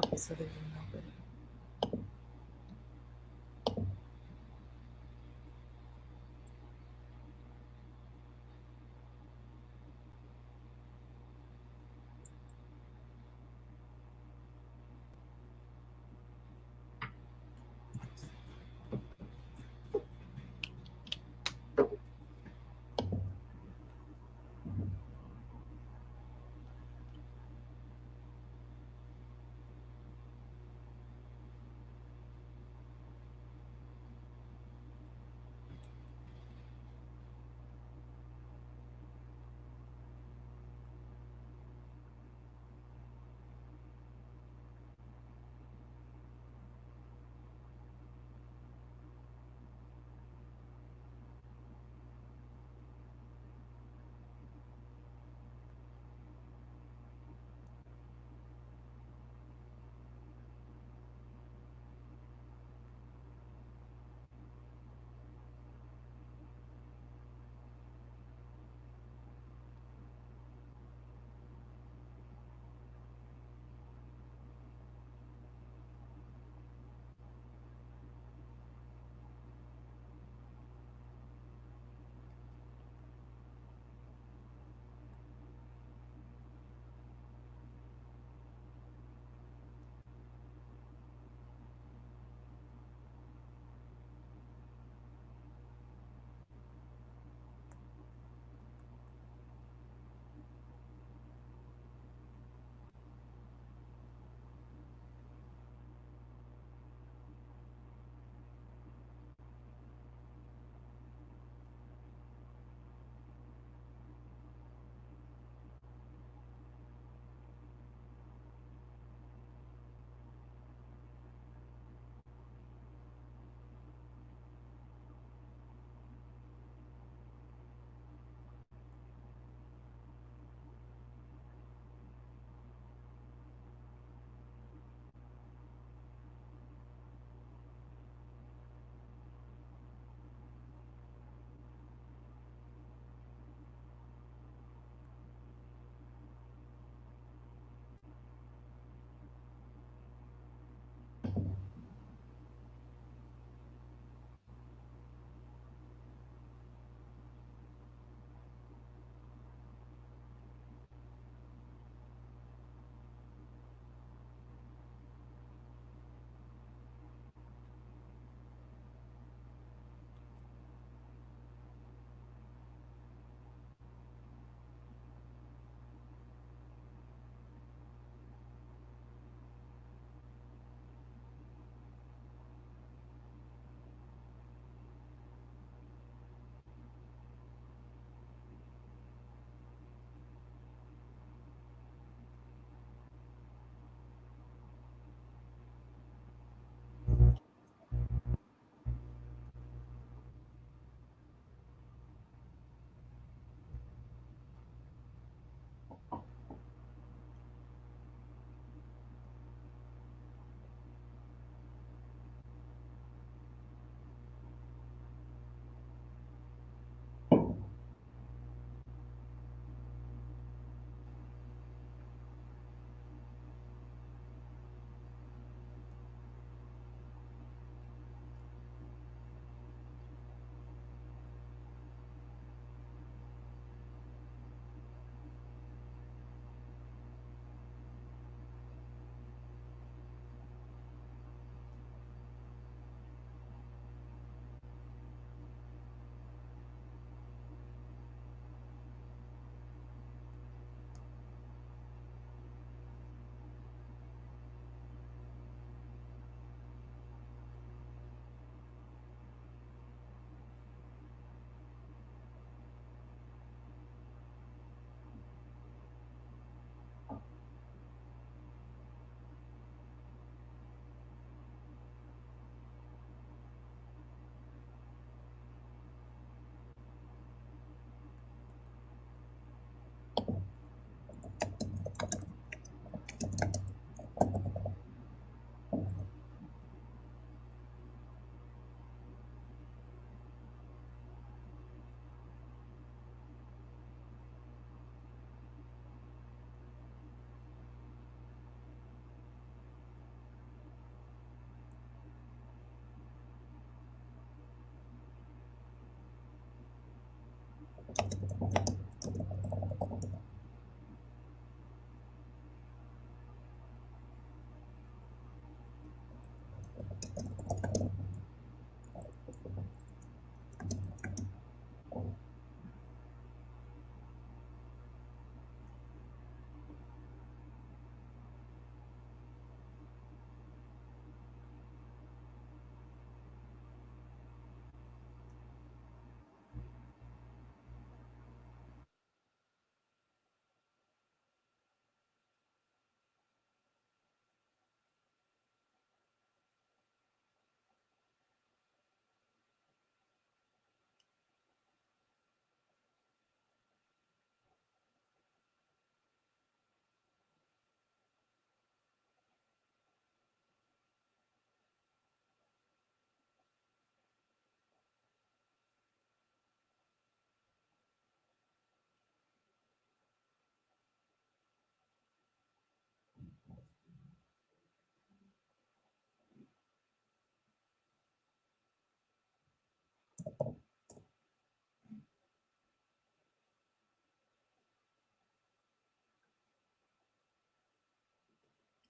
Okay, so they didn't open it.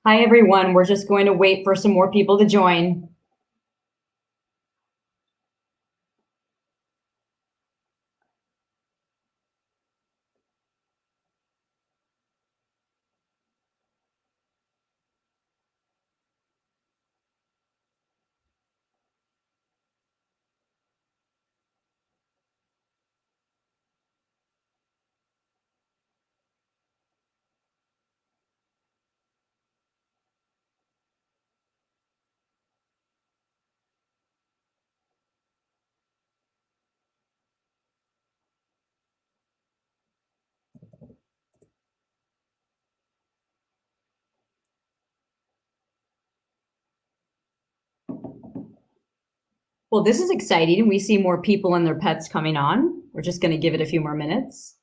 Hi, everyone. We're just going to wait for some more people to join. Well, this is exciting. We see more people and their pets coming on. We're just going to give it a few more minutes.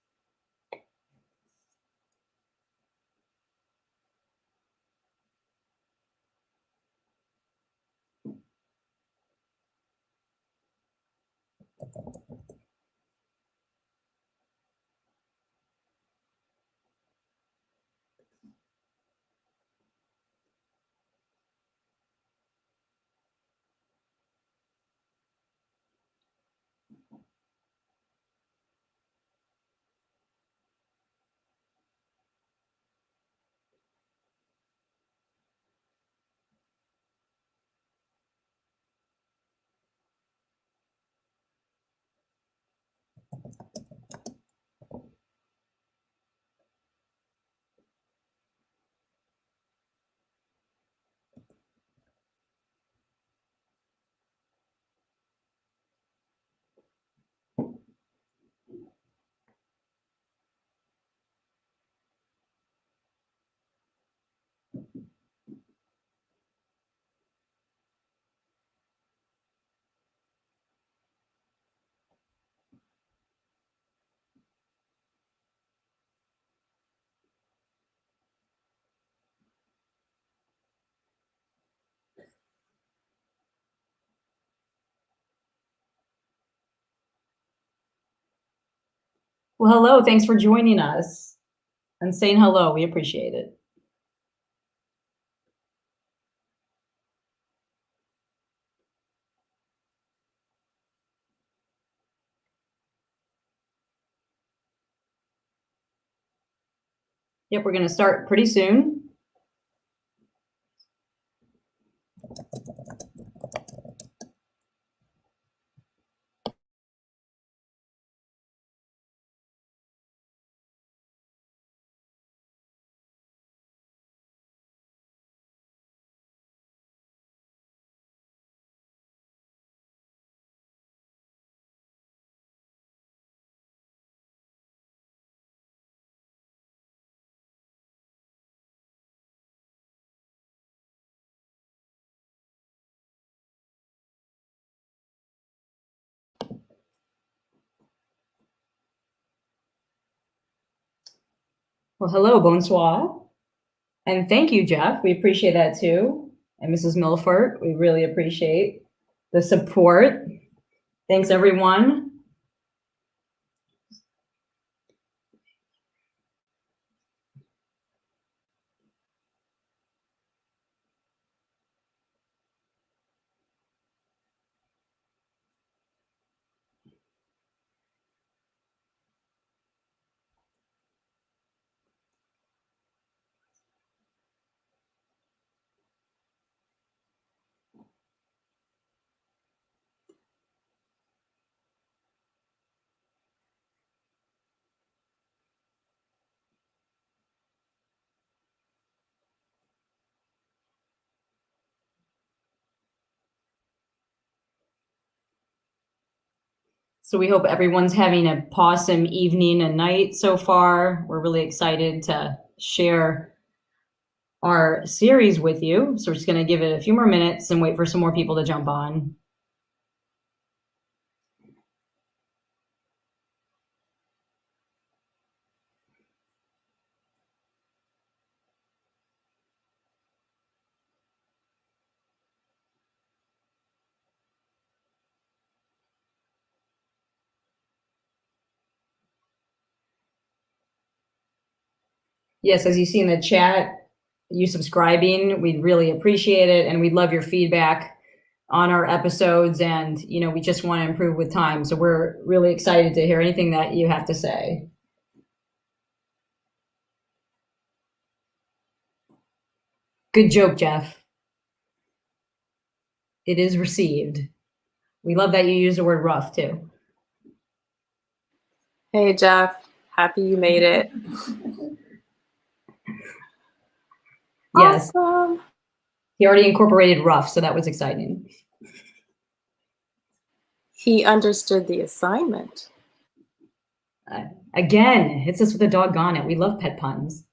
Well, hello. Thanks for joining us and saying hello. We appreciate it. Yep, we're going to start pretty soon. Well, hello, bonsoir. And thank you, Jeff. We appreciate that too. And Mrs. Milford, we really appreciate the support. Thanks, everyone. So we hope everyone's having a awesome evening and night so far. We're really excited to share our series with you. So we're just going to give it a few more minutes and wait for some more people to jump on. Yes, as you see in the chat, you subscribing. We'd really appreciate it, and we'd love your feedback on our episodes. And, you know, we just want to improve with time. So we're really excited to hear anything that you have to say. Good joke, Jeff. It is received. We love that you use the word rough too. Hey, Jeff. Happy you made it. Yes. Awesome. He already incorporated rough, so that was exciting. He understood the assignment. Again, hits us with a doggone it. We love pet puns.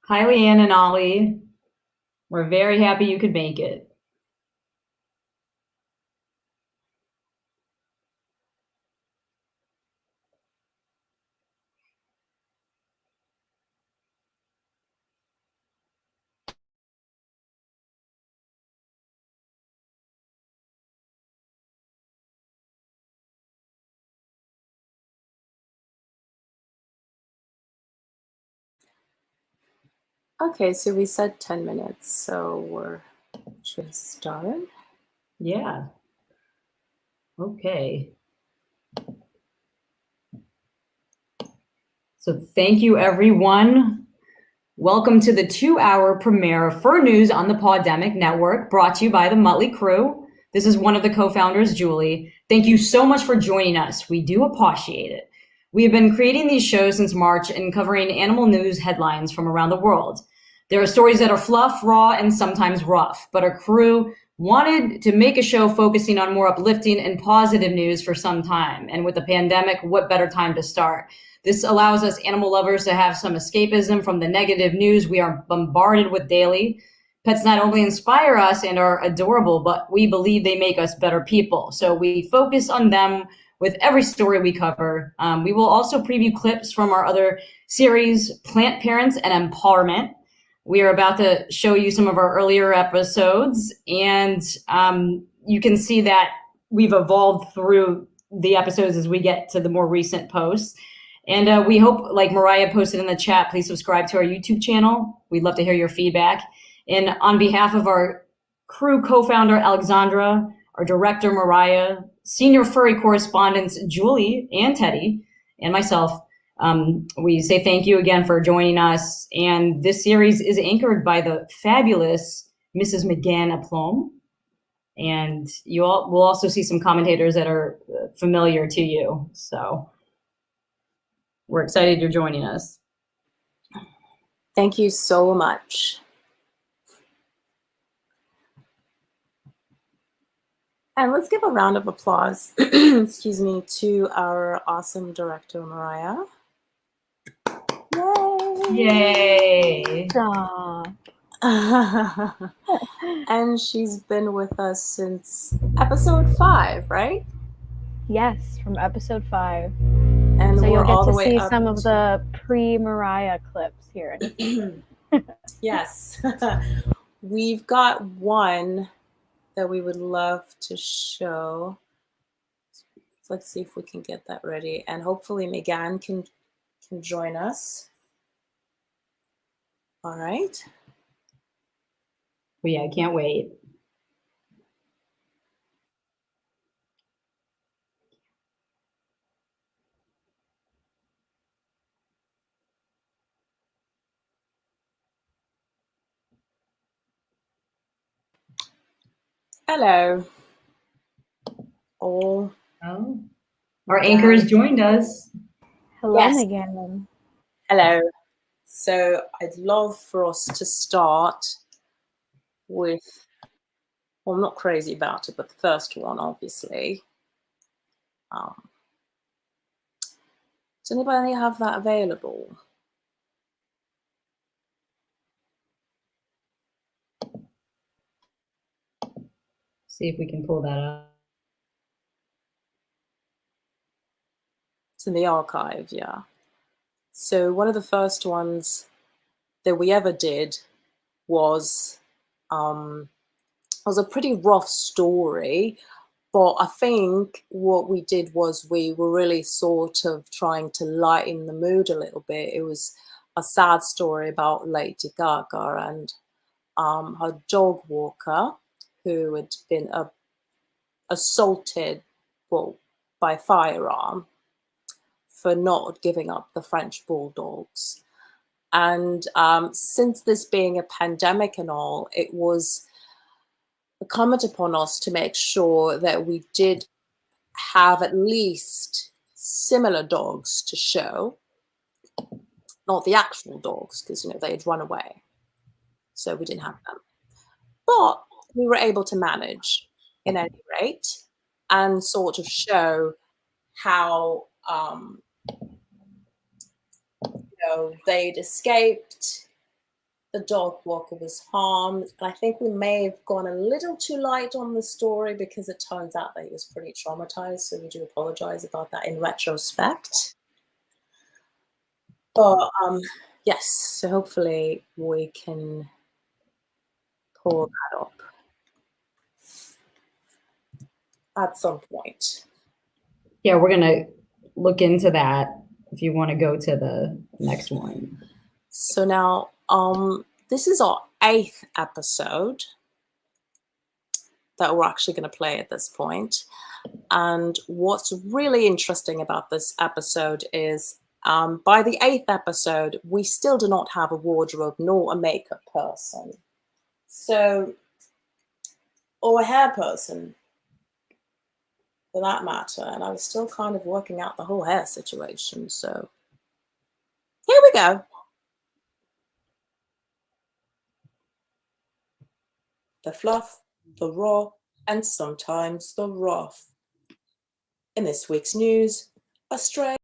Hi, Leanne and Ollie. We're very happy you could make it. Okay, so we said 10 minutes, so we're should start. Yeah. Okay. So thank you, everyone. Welcome to the 2-hour premiere of FRR News on the Podemic Network, brought to you by the Muttly crew. This is one of the co-founders, Julie. Thank you so much for joining us. We do appreciate it. We have been creating these shows since March and covering animal news headlines from around the world. There are stories that are fluff, raw, and sometimes rough, but our crew wanted to make a show focusing on more uplifting and positive news for some time. And with the pandemic, what better time to start? This allows us animal lovers to have some escapism from the negative news we are bombarded with daily. Pets not only inspire us and are adorable, but we believe they make us better people. So we focus on them with every story we cover. We will also preview clips from our other series, Plant Parents and Empowerment. We are about to show you some of our earlier episodes, and you can see that we've evolved through the episodes as we get to the more recent posts. And we hope, like Mariah posted in the chat, please subscribe to our YouTube channel. We'd love to hear your feedback. And on behalf of our crew co-founder, Alexandra, our director, Mariah, senior furry correspondents, Julie and Teddy, and myself, we say thank you again for joining us. And this series is anchored by the fabulous Mrs. McGann Aplomb. And you all will also see some commentators that are familiar to you. So we're excited you're joining us. Thank you so much. And let's give a round of applause, excuse me, to our awesome director, Mariah. Yay! Stop. And she's been with us since episode 5, right? Yes, from episode 5. And so we're you'll get all the to way see up some of the pre-Mariah clips here in a second. Yes. We've got one that we would love to show. Let's see if we can get that ready. And hopefully Megan can join us. All right. Well, yeah, I can't wait. Hello. Oh, our anchor has joined us. Hello, yes. Megan. Hello. So I'd love for us to start with, well, I'm not crazy about it, but the first one, obviously. Does anybody have that available? See if we can pull that up. It's in the archive, yeah. So one of the first ones that we ever did was a pretty rough story, but I think what we did was we were really sort of trying to lighten the mood a little bit. It was a sad story about Lady Gaga and her dog walker, who had been assaulted, well, by firearm for not giving up the French bulldogs. And since this being a pandemic and all, it was incumbent upon us to make sure that we did have at least similar dogs to show, not the actual dogs, because they had run away, so we didn't have them. But we were able to manage, in any rate, and sort of show how they'd escaped. The dog walker was harmed. I think we may have gone a little too light on the story because it turns out that he was pretty traumatized. So we do apologize about that in retrospect. But yes, so hopefully we can pull that up at some point. Yeah, we're going to look into that if you want to go to the next one. So now, this is our 8th episode that we're actually going to play at this point. And what's really interesting about this episode is by the 8th episode, we still do not have a wardrobe nor a makeup person. So, or a hair person, for that matter. And I was still kind of working out the whole hair situation. So here we go. The fluff, the raw, and sometimes the rough. In this week's news, Australia.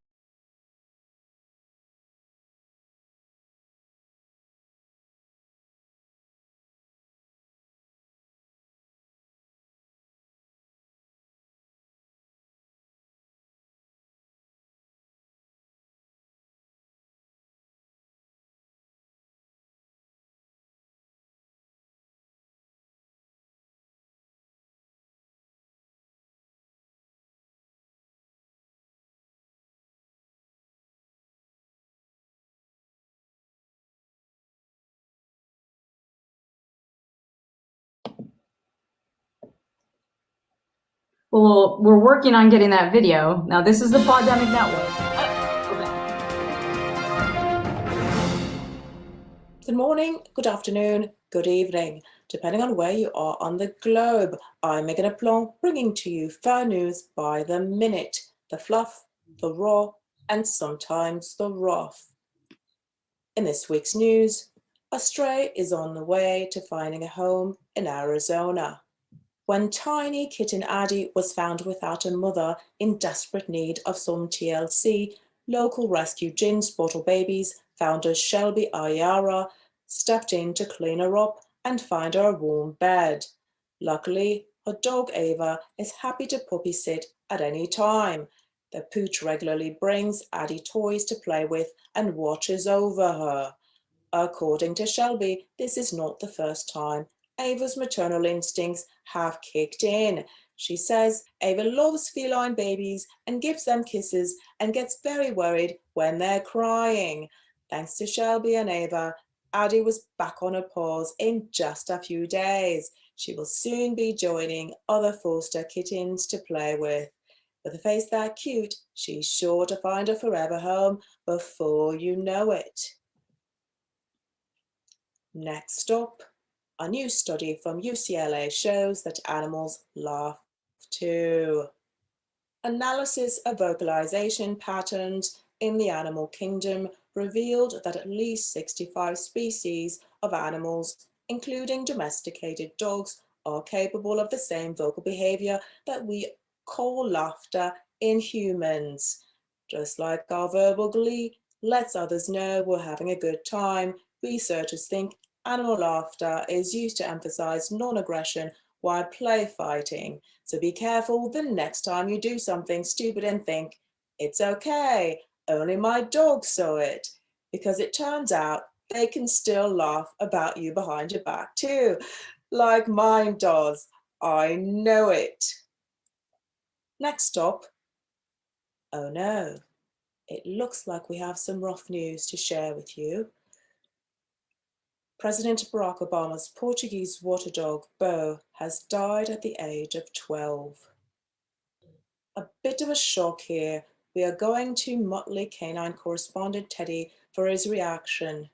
Well, we're working on getting that video. Now, this is the Podemic Network. Good morning, good afternoon, good evening, depending on where you are on the globe. I'm Megan Aplon, bringing to you FRR News by the minute. The fluff, the raw, and sometimes the rough. In this week's news, a stray is on the way to finding a home in Arizona. When tiny kitten Addie was found without a mother in desperate need of some TLC, local rescue Gin's Bottle Babies founder Shelby Ayara stepped in to clean her up and find her a warm bed. Luckily, her dog Ava is happy to puppy sit at any time. The pooch regularly brings Addie toys to play with and watches over her. According to Shelby, this is not the first time Ava's maternal instincts have kicked in. She says Ava loves feline babies and gives them kisses and gets very worried when they're crying. Thanks to Shelby and Ava, Addie was back on her paws in just a few days. She will soon be joining other foster kittens to play with. With a face that cute, she's sure to find a forever home before you know it. Next up, a new study from UCLA shows that animals laugh too. Analysis of vocalization patterns in the animal kingdom revealed that at least 65 species of animals, including domesticated dogs, are capable of the same vocal behavior that we call laughter in humans. Just like our verbal glee lets others know we're having a good time, researchers think animal laughter is used to emphasize non-aggression while play fighting. So be careful the next time you do something stupid and think, it's okay, only my dog saw it. Because it turns out they can still laugh about you behind your back too, like mine does. I know it. Next up, oh no, it looks like we have some rough news to share with you. President Barack Obama's Portuguese water dog, Bo, has died at the age of 12. A bit of a shock here. We are going to Muttly canine correspondent Teddy for his reaction.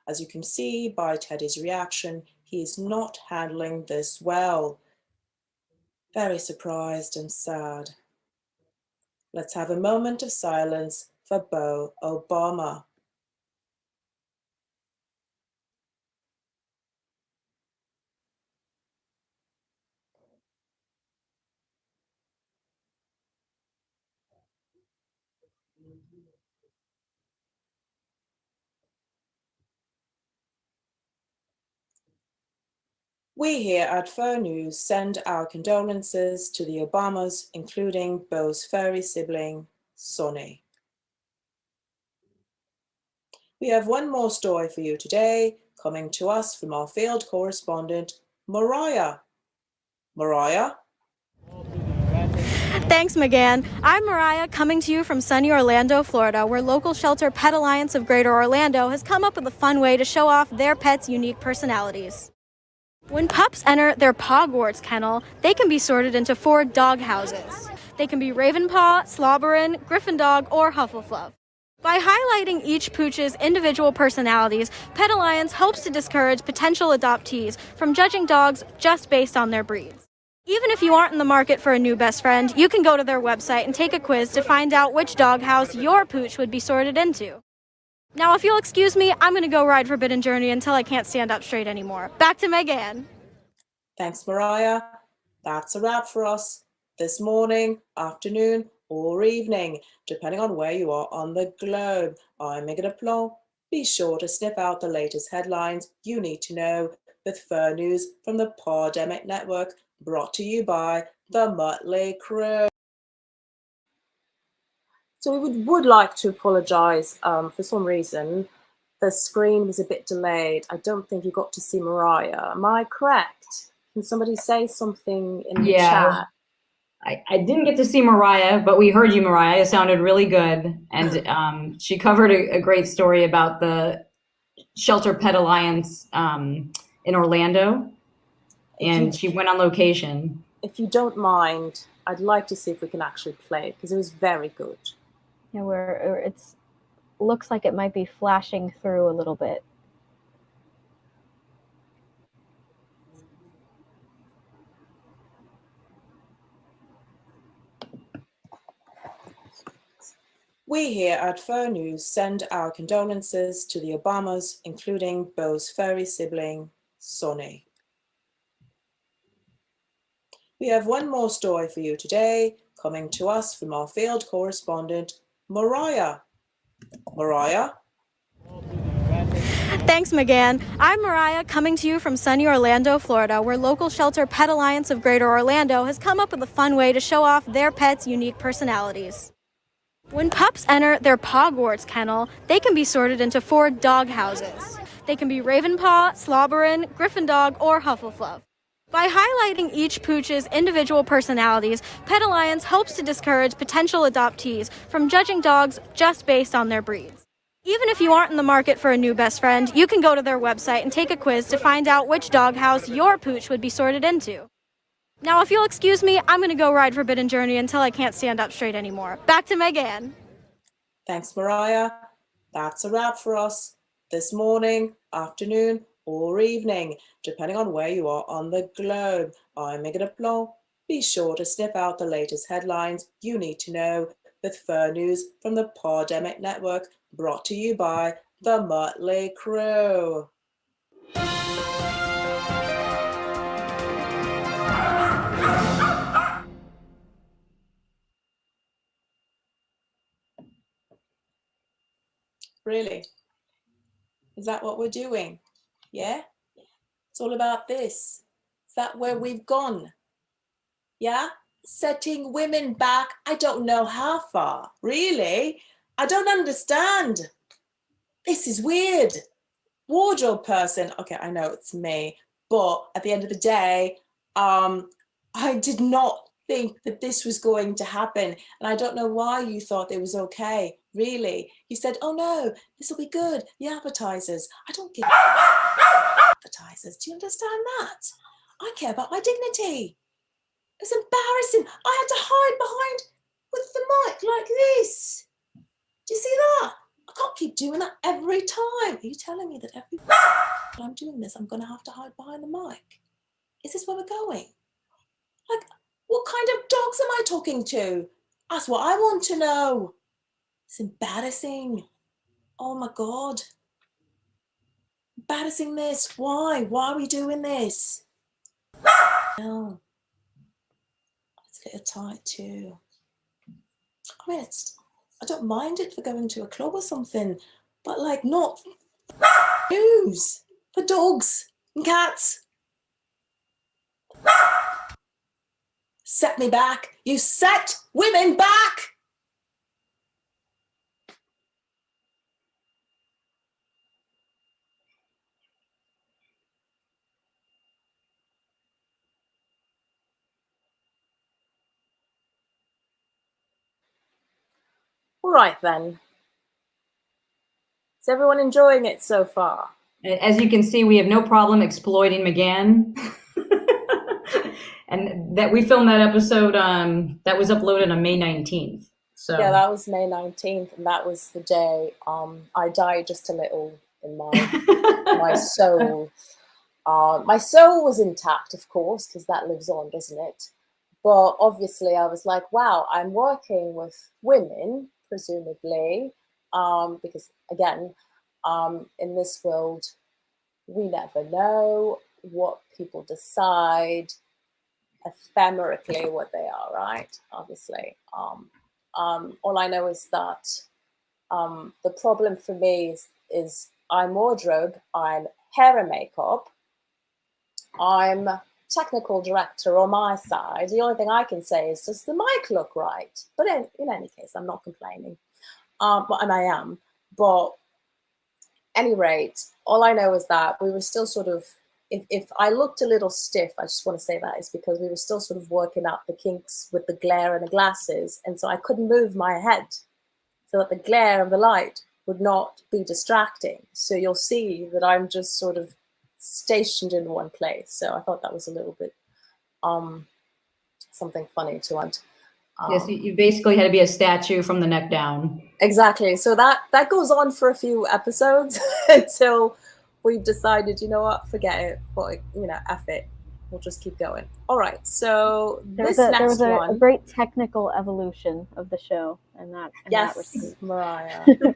As you can see by Teddy's reaction, he is not handling this well. Very surprised and sad. Let's have a moment of silence for Bo Obama. We here at FRR News send our condolences to the Obamas, including Bo's furry sibling, Sonny. We have one more story for you today, coming to us from our field correspondent, Mariah. Mariah? Thanks, McGann. I'm Mariah, coming to you from sunny Orlando, Florida, where local shelter Pet Alliance of Greater Orlando has come up with a fun way to show off their pets' unique personalities. When pups enter their Pogwarts kennel, they can be sorted into 4 dog houses. They can be Ravenpaw, Slobberin, Griffin Dog, or Hufflepuff. By highlighting each pooch's individual personalities, Pet Alliance hopes to discourage potential adoptees from judging dogs just based on their breeds. Even if you aren't in the market for a new best friend, you can go to their website and take a quiz to find out which doghouse your pooch would be sorted into. Now, if you'll excuse me, I'm going to go ride Forbidden Journey until I can't stand up straight anymore. Back to Megan. Thanks, Mariah. That's a wrap for us this morning, afternoon, or evening, depending on where you are on the globe. I'm Megan Aplomb. Be sure to sniff out the latest headlines you need to know with FRR News from the Pandemic Network, brought to you by the Muttly crew. So we would like to apologise. For some reason, the screen was a bit delayed. I don't think you got to see Mariah. Am I correct? Can somebody say something in the chat? I didn't get to see Mariah, but we heard you, Mariah. It sounded really good. And she covered a great story about the Shelter Pet Alliance in Orlando. And she went on location. If you don't mind, I'd like to see if we can actually play it, because it was very good. Yeah, it's looks like it might be flashing through a little bit. We here at FRR News send our condolences to the Obamas, including Bo's furry sibling, Sonny. We have one more story for you today, coming to us from our field correspondent, Mariah. Mariah? Thanks, McGann. I'm Mariah, coming to you from sunny Orlando, Florida, where local shelter Pet Alliance of Greater Orlando has come up with a fun way to show off their pets' unique personalities. When pups enter their Pogwarts kennel, they can be sorted into 4 dog houses. They can be Ravenpaw, Slobberin, Griffin Dog, or Hufflepuff. By highlighting each pooch's individual personalities, Pet Alliance hopes to discourage potential adoptees from judging dogs just based on their breeds. Even if you aren't in the market for a new best friend, you can go to their website and take a quiz to find out which doghouse your pooch would be sorted into. Now, if you'll excuse me, I'm going to go ride Forbidden Journey until I can't stand up straight anymore. Back to Megan. Thanks, Mariah. That's a wrap for us this morning, afternoon, or evening, depending on where you are on the globe. I'm Megan Aplon. Be sure to sniff out the latest headlines you need to know with FRR News from the Pandemic Network, brought to you by the Muttly crew. Really? Is that what we're doing? Yeah? It's all about this. Is that where we've gone? Yeah? Setting women back, I don't know how far. Really? I don't understand. This is weird. Wardrobe person. Okay, I know it's me. But at the end of the day, I did not think that this was going to happen. And I don't know why you thought it was okay. Really? You said, oh no, this will be good. The advertisers. I don't give advertisers. Do you understand that? I care about my dignity. It's embarrassing. I had to hide behind with the mic like this. Do you see that? I can't keep doing that every time. Are you telling me that every time I'm doing this, I'm going to have to hide behind the mic? Is this where we're going? Like, what kind of dogs am I talking to? That's what I want to know. It's embarrassing. Oh my God. Embarrassing this. Why? Why are we doing this? No. It's a little tight too. I mean, I don't mind it for going to a club or something, but like not news for dogs and cats. Set me back. You set women back. All right then. Is everyone enjoying it so far? As you can see, we have no problem exploiting McGann. And that we filmed that episode that was uploaded on May 19th. So yeah, that was May 19th, and that was the day I died just a little in my soul. My soul was intact, of course, because that lives on, doesn't it? But obviously I was like, wow, I'm working with women, presumably, because again, in this world, we never know what people decide ephemerically what they are, right? Obviously. All I know is that the problem for me is I'm wardrobe, I'm hair and makeup, I'm technical director on my side. The only thing I can say is, does the mic look right? But in any case, I'm not complaining. And I am. But any rate, all I know is that we were still sort of, if I looked a little stiff, I just want to say that is because we were still sort of working out the kinks with the glare and the glasses. And so I couldn't move my head so that the glare of the light would not be distracting. So you'll see that I'm just sort of stationed in one place. So I thought that was a little bit something funny to add. yes, you basically had to be a statue from the neck down. Exactly. So that goes on for a few episodes until we've decided, you know what, forget it, but F it. We'll just keep going. All right. So there was a great technical evolution of the show, and that. Yes, Mariah.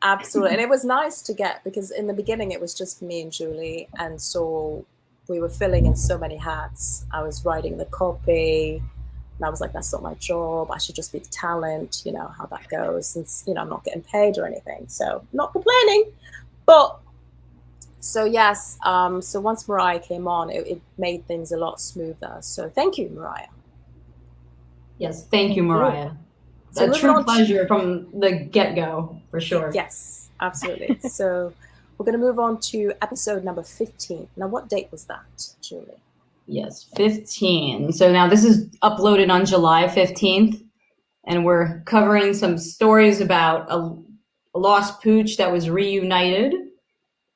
Absolutely. And it was nice to get, because in the beginning it was just me and Julie, and so we were filling in so many hats. I was writing the copy, and I was like, that's not my job. I should just be the talent, you know, how that goes, since, you know, I'm not getting paid or anything. So not complaining. But so yes, so once Mariah came on, it made things a lot smoother. So thank you, Mariah. Yes, thank you, Mariah. So A true pleasure from the get-go, for sure. Yes, absolutely. So we're going to move on to episode number 15. Now, what date was that, Julie? Yes, 15. So now this is uploaded on July 15th, and we're covering some stories about a lost pooch that was reunited,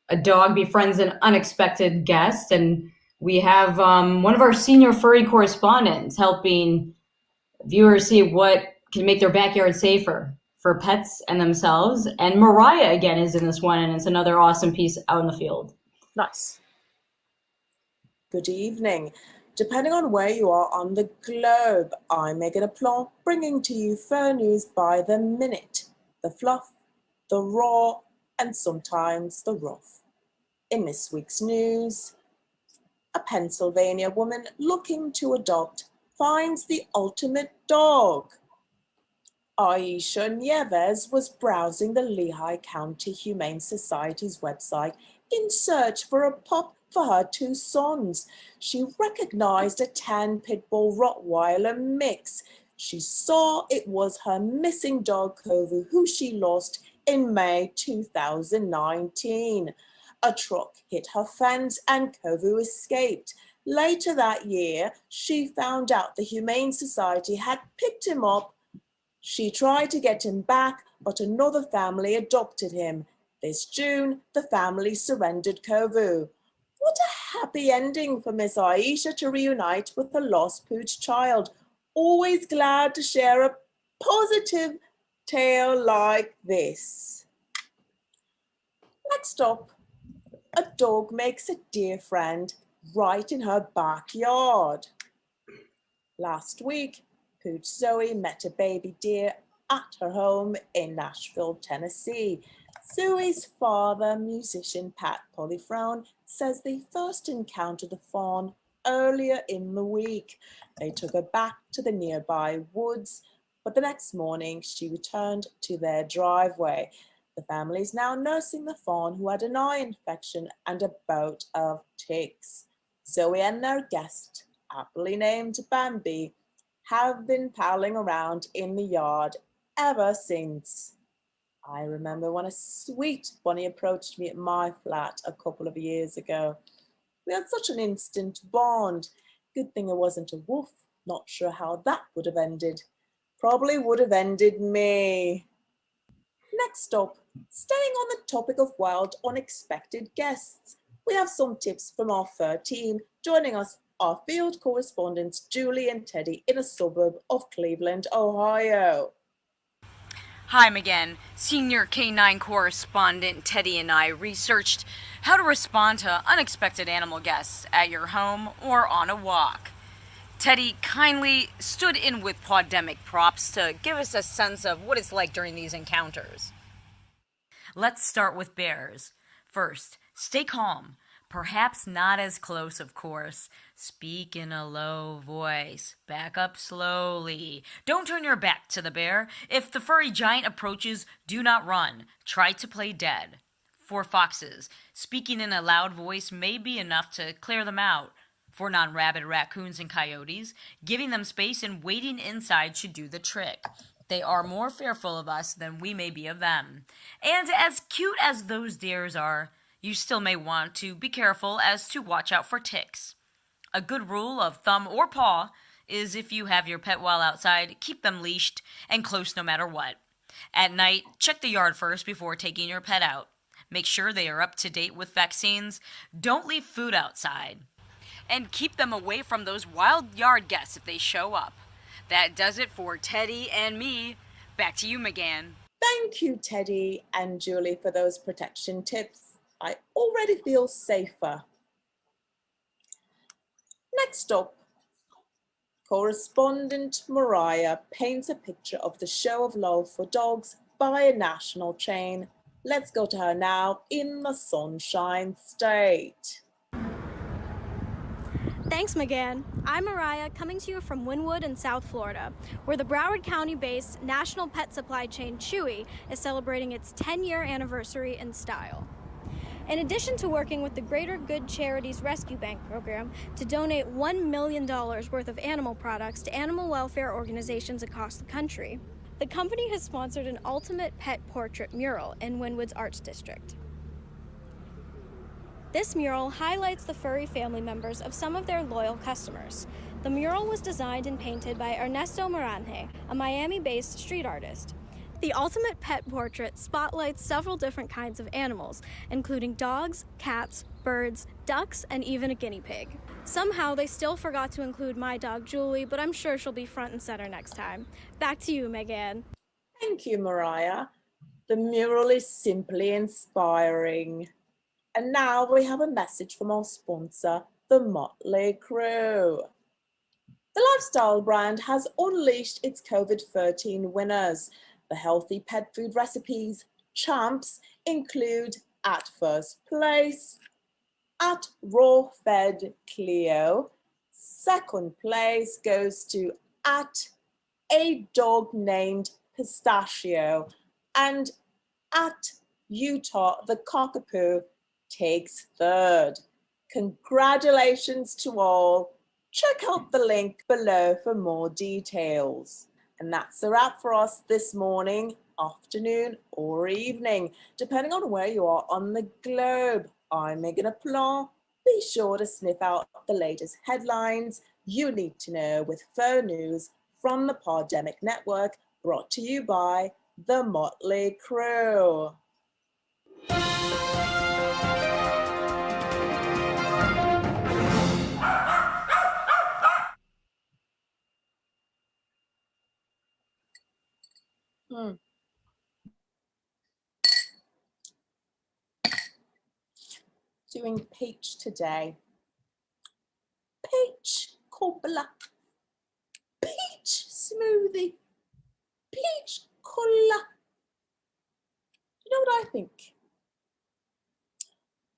a dog befriends an unexpected guest, and we have one of our senior furry correspondents helping viewers see what can make their backyard safer for pets and themselves. And Mariah again is in this one, and it's another awesome piece out in the field. Nice. Good evening. Depending on where you are on the globe, I'm Megan Aplomb, bringing to you fur news by the minute, the fluff, the raw, and sometimes the rough. In this week's news, a Pennsylvania woman looking to adopt finds the ultimate dog. Aisha Nieves was browsing the Lehigh County Humane Society's website in search for a pup for her two sons. She recognized a tan pit bull Rottweiler mix. She saw it was her missing dog Kovu, who she lost in May 2019. A truck hit her fence and Kovu escaped. Later that year, she found out the Humane Society had picked him up. She tried to get him back, but another family adopted him. This June, the family surrendered Kovu. What a happy ending for Miss Aisha to reunite with her lost pooch child. Always glad to share a positive tale like this. Next up, a dog makes a dear friend right in her backyard. Last week, Pooch Zoe met a baby deer at her home in Nashville, Tennessee. Zoe's father, musician Pat Polyfrown, says they first encountered the fawn earlier in the week. They took her back to the nearby woods, but the next morning she returned to their driveway. The family is now nursing the fawn, who had an eye infection and a bout of ticks. Zoe and their guest, aptly named Bambi, have been palling around in the yard ever since. I remember when a sweet bunny approached me at my flat a couple of years ago. We had such an instant bond. Good thing it wasn't a wolf. Not sure how that would have ended. Probably would have ended me. Next up, staying on the topic of wild, unexpected guests, we have some tips from our fur team. Joining us are field correspondents Julie and Teddy in a suburb of Cleveland, Ohio. Hi, Megan. Senior K9 correspondent Teddy and I researched how to respond to unexpected animal guests at your home or on a walk. Teddy kindly stood in with Podemic props to give us a sense of what it's like during these encounters. Let's start with bears. First, stay calm. Perhaps not as close, of course. Speak in a low voice. Back up slowly. Don't turn your back to the bear. If the furry giant approaches, do not run. Try to play dead. For foxes, speaking in a loud voice may be enough to clear them out. For non-rabid raccoons and coyotes, giving them space and waiting inside should do the trick. They are more fearful of us than we may be of them. And as cute as those deers are, you still may want to be careful as to watch out for ticks. A good rule of thumb or paw is if you have your pet while outside, keep them leashed and close no matter what. At night, check the yard first before taking your pet out. Make sure they are up to date with vaccines. Don't leave food outside. And keep them away from those wild yard guests if they show up. That does it for Teddy and me. Back to you, Megan. Thank you, Teddy and Julie, for those protection tips. I already feel safer. Next up, correspondent Mariah paints a picture of the show of love for dogs by a national chain. Let's go to her now in the Sunshine State. Thanks, McGann. I'm Mariah, coming to you from Wynwood in South Florida, where the Broward County-based national pet supply chain Chewy is celebrating its 10-year anniversary in style. In addition to working with the Greater Good Charities Rescue Bank program to donate $1 million worth of animal products to animal welfare organizations across the country, the company has sponsored an ultimate pet portrait mural in Wynwood's Arts District. This mural highlights the furry family members of some of their loyal customers. The mural was designed and painted by Ernesto Moranje, a Miami-based street artist. The ultimate pet portrait spotlights several different kinds of animals, including dogs, cats, birds, ducks, and even a guinea pig. Somehow, they still forgot to include my dog, Julie, but I'm sure she'll be front and center next time. Back to you, Megan. Thank you, Mariah. The mural is simply inspiring. And now we have a message from our sponsor, the Muttly Crew. The lifestyle brand has unleashed its COVID-13 winners. The healthy pet food recipes champs include at first place, at Raw Fed Cleo. Second place goes to at a dog named Pistachio. And at Utah the Cockapoo takes third. Congratulations to all. Check out the link below for more details. And that's a wrap for us this morning, afternoon, or evening, depending on where you are on the globe. I'm Megan Aplan. Be sure to sniff out the latest headlines you need to know with FRR News from the Pandemic Network, brought to you by the Muttly Crew. Doing peach today. Peach cobbler. Peach smoothie. Peach colour. You know what I think?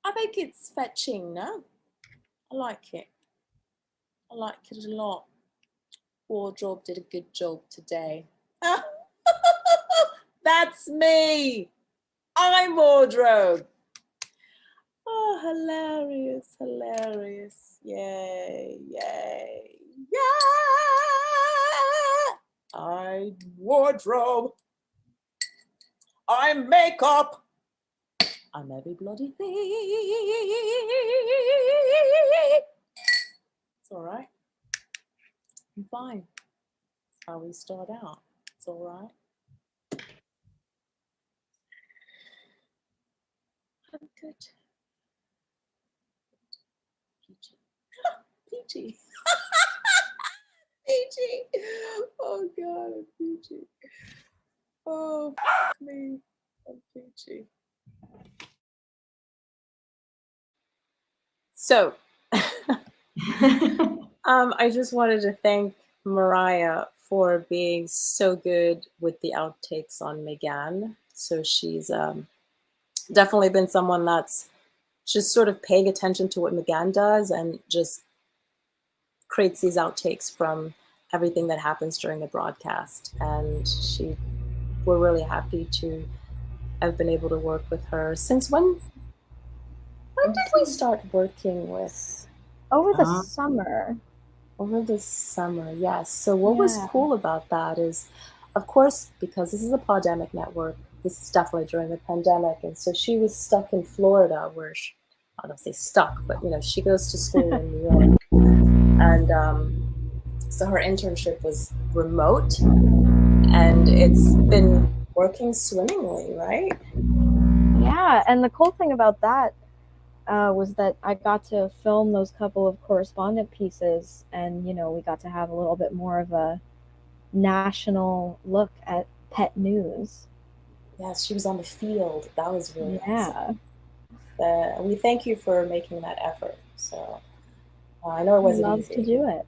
I think it's fetching now. I like it. I like it a lot. Wardrobe did a good job today. That's me. I'm Wardrobe. Oh, hilarious, hilarious. Yay, yay, yay. I'm Wardrobe. I'm makeup. I'm every bloody thing. It's all right. I'm fine. That's how we start out. It's all right. I'm good. Peachy. Peachy. Peachy. Oh God, I'm peachy. Oh, fuck me. I'm peachy. So, I just wanted to thank Mariah for being so good with the outtakes on Megan. So she's definitely been someone that's just sort of paying attention to what Megan does and just creates these outtakes from everything that happens during the broadcast. And we're really happy to have been able to work with her. Since when did we start working with? Over the summer. Over the summer, yes. So what was cool about that is, of course, because this is a Pandemic Network, this is definitely during the pandemic. And so she was stuck in Florida where I don't say stuck, but she goes to school in New York. And so her internship was remote and it's been working swimmingly, right? Yeah, and the cool thing about that was that I got to film those couple of correspondent pieces, and we got to have a little bit more of a national look at pet news. Yes, she was on the field. That was really awesome. We thank you for making that effort. So I know it wasn't easy. Love to do it.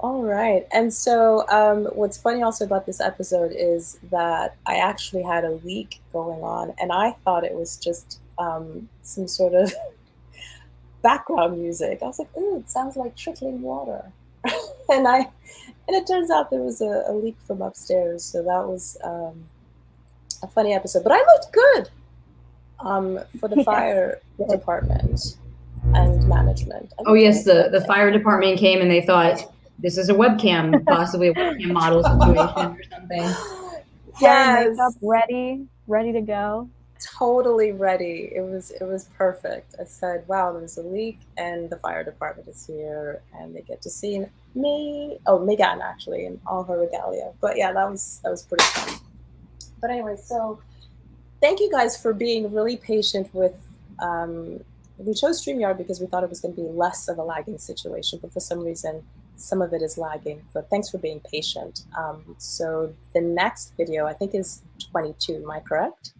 All right. And so what's funny also about this episode is that I actually had a leak going on, and I thought it was just some sort of background music. I was like, ooh, it sounds like trickling water. and it turns out there was a leak from upstairs. So that was a funny episode. But I looked good for the fire department and management. Oh yes, the fire department came and they thought this is a webcam, possibly a webcam model situation or something. Hair and makeup ready to go. Totally ready. It was perfect. I said, wow, there's a leak and the fire department is here and they get to see me. Oh, Megan actually in all her regalia. But yeah, that was pretty fun. But anyway, so thank you guys for being really patient with we chose StreamYard because we thought it was going to be less of a lagging situation, but for some reason some of it is lagging. But thanks for being patient. So the next video I think is 22, am I correct?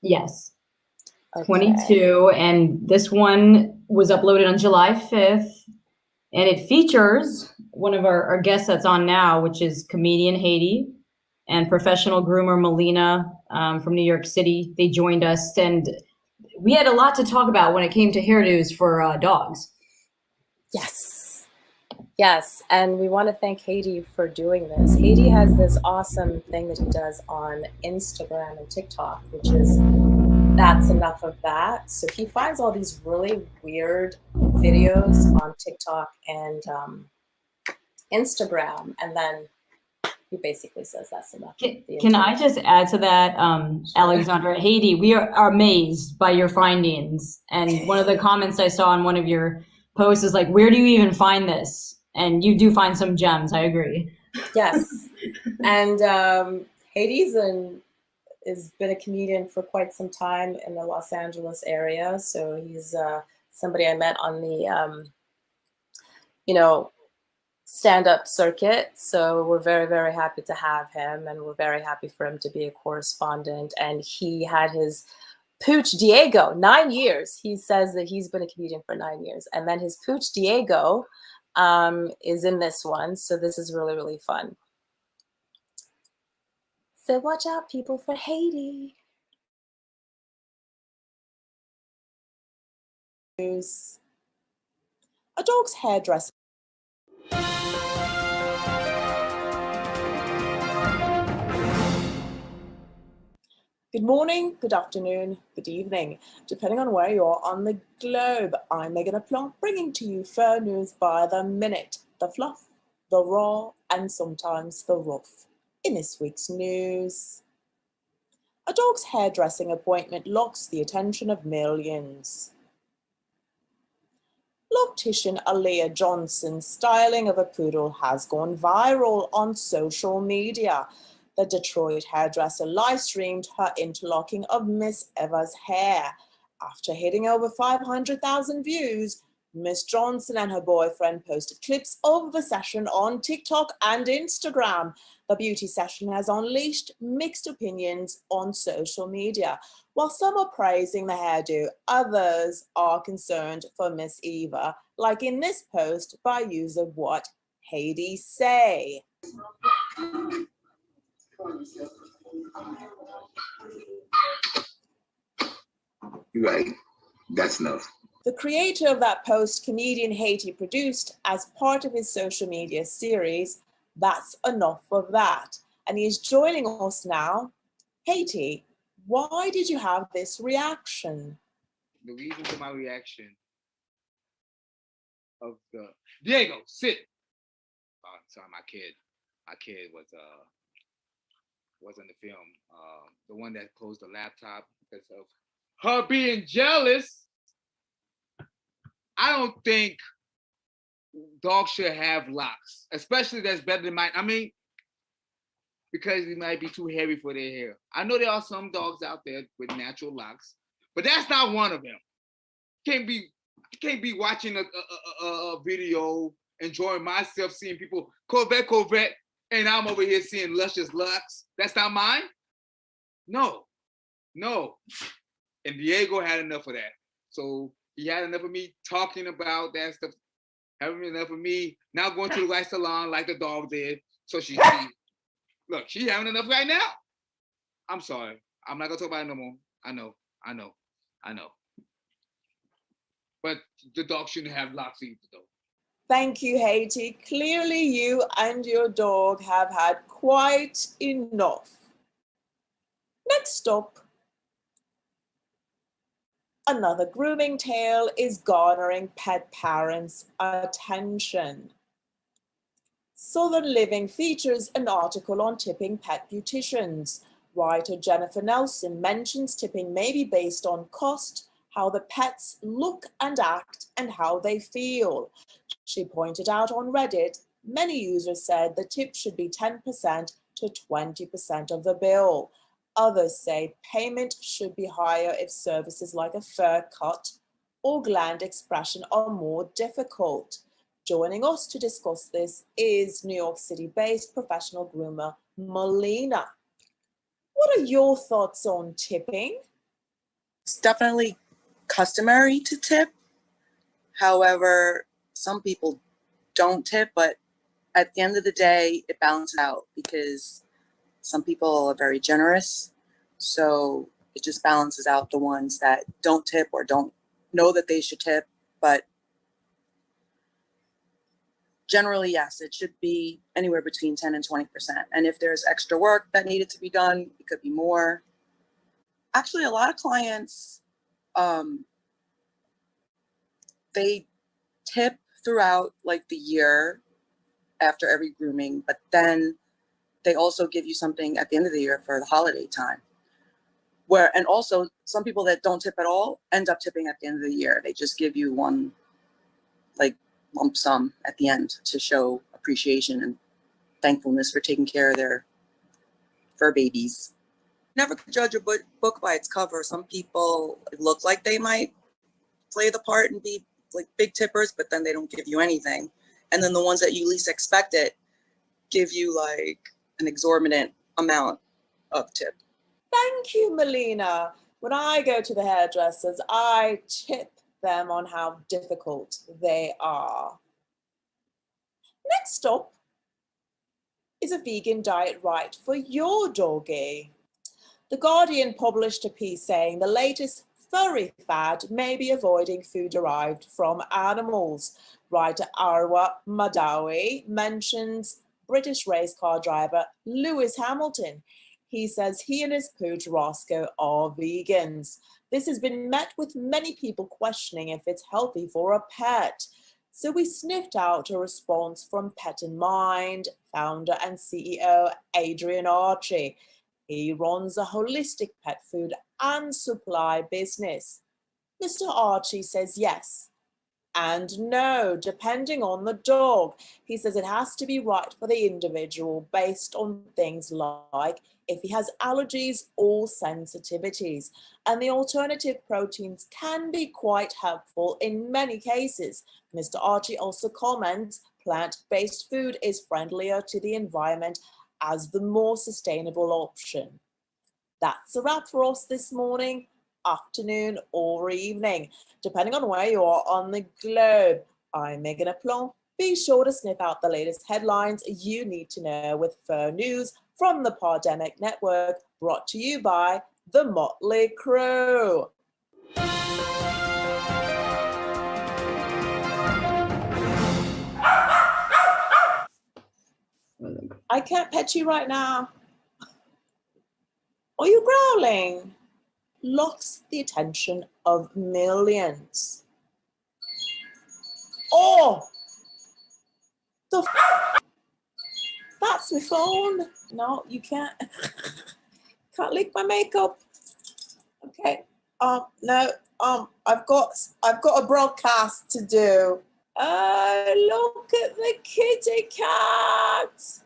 Yes. Okay. 22, and this one was uploaded on July 5th, and it features one of our guests that's on now, which is comedian Haiti and professional groomer Melina from New York City. They joined us, and we had a lot to talk about when it came to hairdos for dogs. Yes, and we want to thank Haiti for doing this. Haiti has this awesome thing that he does on Instagram and TikTok, which is That's Enough of That. So he finds all these really weird videos on TikTok and Instagram, and then he basically says that's enough. Can I just add to that, Alexandra? Haiti, we are amazed by your findings. And one of the comments I saw on one of your posts is like, where do you even find this? And you do find some gems, I agree. Yes. And Hades has been a comedian for quite some time in the Los Angeles area. So he's somebody I met on the, stand-up circuit. So we're very, very happy to have him, and we're very happy for him to be a correspondent. And he had his pooch Diego, 9 years. He says that he's been a comedian for 9 years. And then his pooch Diego is in this one. So this is really, really fun. So watch out, people, for Haiti. A dog's hairdresser. Good morning, good afternoon, good evening, depending on where you are on the globe. I'm Megan Aplomb, bringing to you FRR News by the minute, the fluff, the raw, and sometimes the rough. In this week's news, a dog's hairdressing appointment locks the attention of millions. Loctician Aaliyah Johnson's styling of a poodle has gone viral on social media. The Detroit hairdresser live-streamed her interlocking of Miss Eva's hair. After hitting over 500,000 views, Miss Johnson and her boyfriend posted clips of the session on TikTok and Instagram. The beauty session has unleashed mixed opinions on social media. While some are praising the hairdo, others are concerned for Miss Eva, like in this post by user What Haiti Say. You're right. That's enough. The creator of that post, comedian Haiti, produced as part of his social media series, That's Enough of That. And he is joining us now. Haiti, why did you have this reaction? The reason for my reaction of the Diego, sit. Sorry, my kid was in the film. The one that closed the laptop because of her being jealous. I don't think dogs should have locks, especially that's better than mine. I mean, because it might be too heavy for their hair. I know there are some dogs out there with natural locks, but that's not one of them. Can't be watching a video, enjoying myself, seeing people Corvette, and I'm over here seeing luscious locks. That's not mine. No. And Diego had enough of that. So he had enough of me talking about that stuff, having enough of me now going to the right salon like the dog did. So she's having enough right now. I'm sorry. I'm not gonna talk about it no more. I know. but the dog shouldn't have locks either, though. Thank you, Haiti. Clearly, you and your dog have had quite enough. Next stop. Another grooming tale is garnering pet parents' attention. Southern Living features an article on tipping pet beauticians. Writer Jennifer Nelson mentions tipping may be based on cost, how the pets look and act, and how they feel. She pointed out on Reddit, many users said the tip should be 10% to 20% of the bill. Others say payment should be higher if services like a fur cut or gland expression are more difficult. Joining us to discuss this is New York City-based professional groomer Melina. What are your thoughts on tipping? It's definitely customary to tip. However, some people don't tip, but at the end of the day, it balances out because some people are very generous. So it just balances out the ones that don't tip or don't know that they should tip. But generally, yes, it should be anywhere between 10 and 20%. And if there's extra work that needed to be done, it could be more. Actually, a lot of clients, they tip throughout like the year after every grooming, but then they also give you something at the end of the year for the holiday time. And also some people that don't tip at all end up tipping at the end of the year. They just give you one like lump sum at the end to show appreciation and thankfulness for taking care of their fur babies. Never judge a book by its cover. Some people look like they might play the part and be like big tippers, but then they don't give you anything. And then the ones that you least expect it give you like an exorbitant amount of tip. Thank you, Melina. When I go to the hairdressers, I tip them on how difficult they are. Next up is a vegan diet right for your doggy. The Guardian published a piece saying the latest furry fad may be avoiding food derived from animals. Writer Arwa Madawi mentions British race car driver Lewis Hamilton. He says he and his pooch Roscoe are vegans. This has been met with many people questioning if it's healthy for a pet. So we sniffed out a response from Pet in Mind founder and CEO Adrian Archie. He runs a holistic pet food and supply business. Mr. Archie says yes and no, depending on the dog. He says it has to be right for the individual based on things like if he has allergies or sensitivities. And the alternative proteins can be quite helpful in many cases. Mr. Archie also comments plant-based food is friendlier to the environment as the more sustainable option. That's a wrap for us this morning, afternoon or evening, depending on where you are on the globe. I'm Megan Aplomb. Be sure to sniff out the latest headlines you need to know with FRR News from the Pandemic Network, brought to you by the Muttly crew. I can't pet you right now. Are you growling? Locks the attention of millions. Oh! That's my phone. No, you can't. Can't lick my makeup. Okay. No. I've got a broadcast to do. Look at the kitty cat.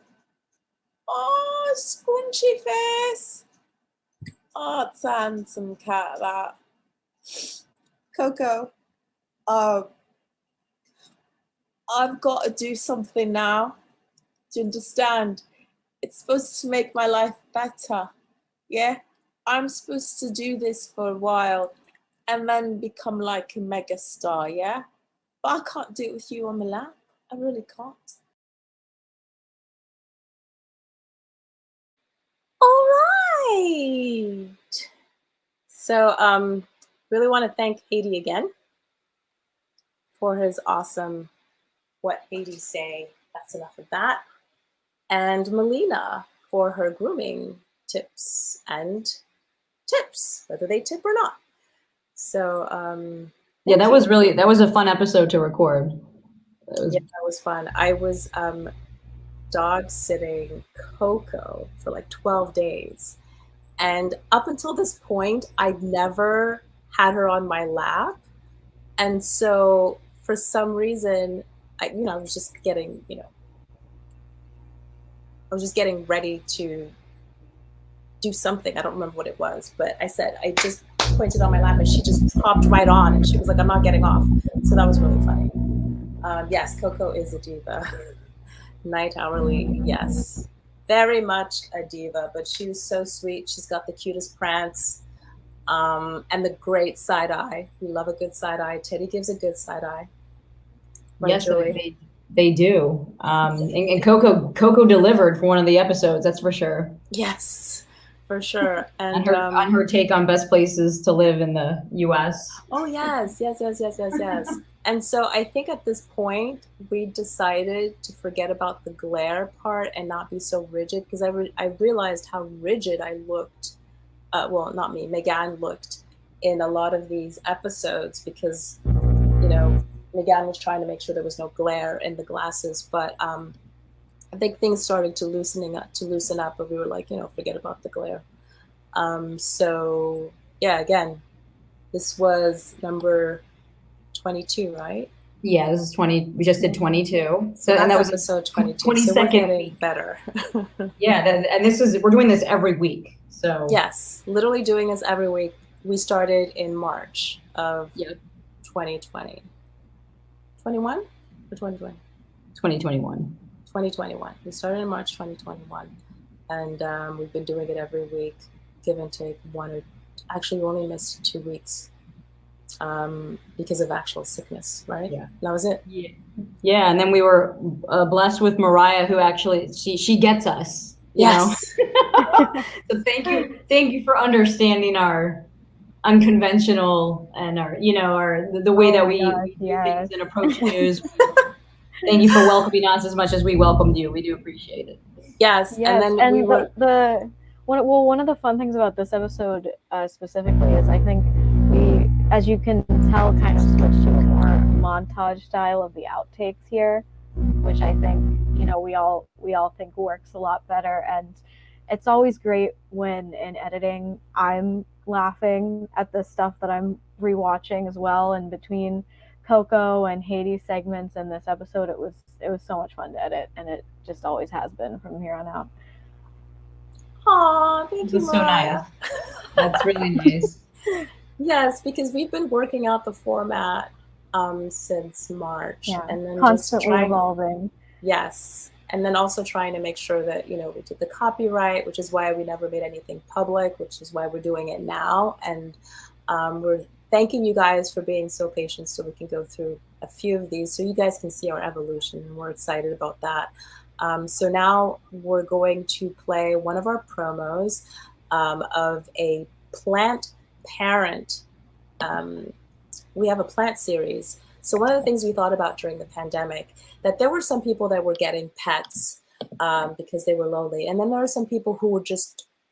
Oh, squinchy face. Oh, it's a handsome cat, that. Coco. I've got to do something now. Do you understand? It's supposed to make my life better. Yeah? I'm supposed to do this for a while and then become like a mega star, yeah? But I can't do it with you on my lap. I really can't. All right. So really want to thank Haiti again for his awesome What Hades Say. That's enough of that. And Melina for her grooming tips and tips, whether they tip or not. So yeah, that was a fun episode to record. Yeah, that was fun. I was dog sitting Coco for like 12 days. And up until this point, I'd never had her on my lap. And so for some reason, I was just getting, I was just getting ready to do something. I don't remember what it was, but I just pointed on my lap and she just popped right on and she was like, I'm not getting off. So that was really funny. Yes, Coco is a diva. Night Hourly, yes. Very much a diva, but she was so sweet. She's got the cutest prance and the great side eye. We love a good side eye. Teddy gives a good side eye. Right, yes, Julie? they do. And Coco delivered for one of the episodes, that's for sure. Yes, for sure. And on her take on best places to live in the U.S. Oh, yes. And so I think at this point, we decided to forget about the glare part and not be so rigid, because I realized how rigid I looked. Well, not me, Megan looked in a lot of these episodes because, Megan was trying to make sure there was no glare in the glasses. But I think things started to loosen up, but we were like, forget about the glare. So, yeah, again, this was number 22, right? Yeah, this is 20. We just did 22. So and that was episode 22. 22nd. So we're getting better. Yeah, and we're doing this every week. So yes, literally doing this every week. We started in March of 2020. 21 or 2020? 2021. 2021. We started in March 2021. And we've been doing it every week, give and take actually we only missed 2 weeks. Because of actual sickness, right? Yeah, that was it. Yeah, and then we were blessed with Mariah, who actually she gets us. Yes. So thank you for understanding our unconventional and our the way that we do things and approach news. Thank you for welcoming us as much as we welcomed you. We do appreciate it. Yes. And then we were one of the fun things about this episode specifically is I think we, as you can tell, kind of switched to a more montage style of the outtakes here, which I think we all think works a lot better. And it's always great when in editing I'm laughing at the stuff that I'm rewatching as well. And between Coco and Hades segments in this episode, it was so much fun to edit, and it just always has been from here on out. Aw, thank you, so nice. That's really nice. Yes, because we've been working out the format since March, and then constantly evolving. Yes, and then also trying to make sure that we did the copyright, which is why we never made anything public, which is why we're doing it now. And we're thanking you guys for being so patient, so we can go through a few of these so you guys can see our evolution, and we're excited about that. So now we're going to play one of our promos of a plant parent. We have a plant series. So one of the things we thought about during the pandemic, that there were some people that were getting pets because they were lonely. And then there were some people who were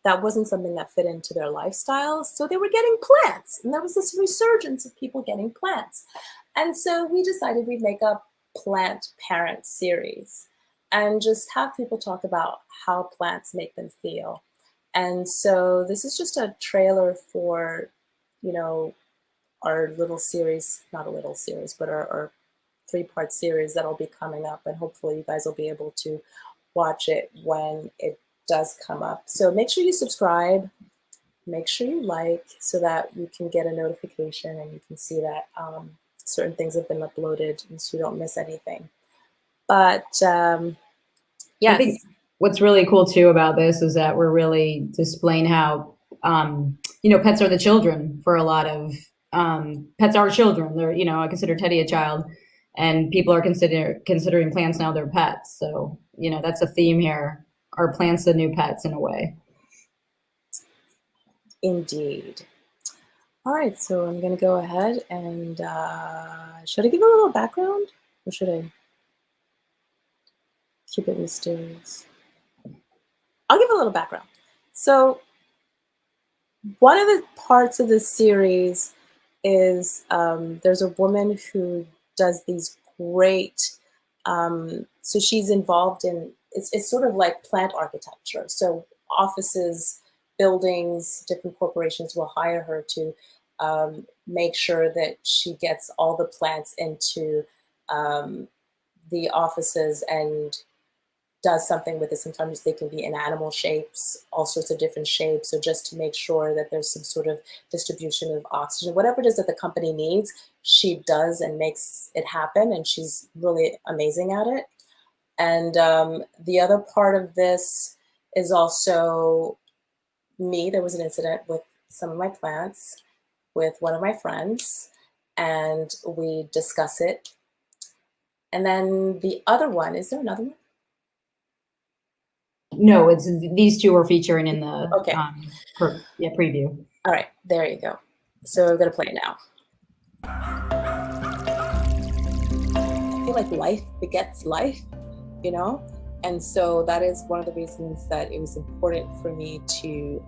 that wasn't something that fit into their lifestyle. So they were getting plants. And there was this resurgence of people getting plants. And so we decided we'd make a plant parent series and just have people talk about how plants make them feel. And so this is just a trailer for, our little series, not a little series, but our 3-part series that'll be coming up. And hopefully you guys will be able to watch it when it does come up. So make sure you subscribe, make sure you like, so that you can get a notification and you can see that certain things have been uploaded and so you don't miss anything. But I think what's really cool too about this is that we're really displaying how pets are the children for a lot of pets are children. They're I consider Teddy a child, and people are considering plants now their pets. So that's a theme here. Are plants the new pets in a way? Indeed. All right, so I'm gonna go ahead and should I give a little background or should I keep it mysterious? I'll give a little background. So one of the parts of this series is there's a woman who does these great, so she's involved in, it's sort of like plant architecture. So offices, buildings, different corporations will hire her to make sure that she gets all the plants into the offices and does something with it. Sometimes they can be in animal shapes, all sorts of different shapes. So just to make sure that there's some sort of distribution of oxygen, whatever it is that the company needs, she does and makes it happen. And she's really amazing at it. And the other part of this is also me. There was an incident with some of my plants with one of my friends, and we discuss it. And then the other one, is there another one? No, it's these two are featuring in the Okay. preview. All right, there you go. So I'm gonna play it now. I feel like life begets life, you know? And so that is one of the reasons that it was important for me to, you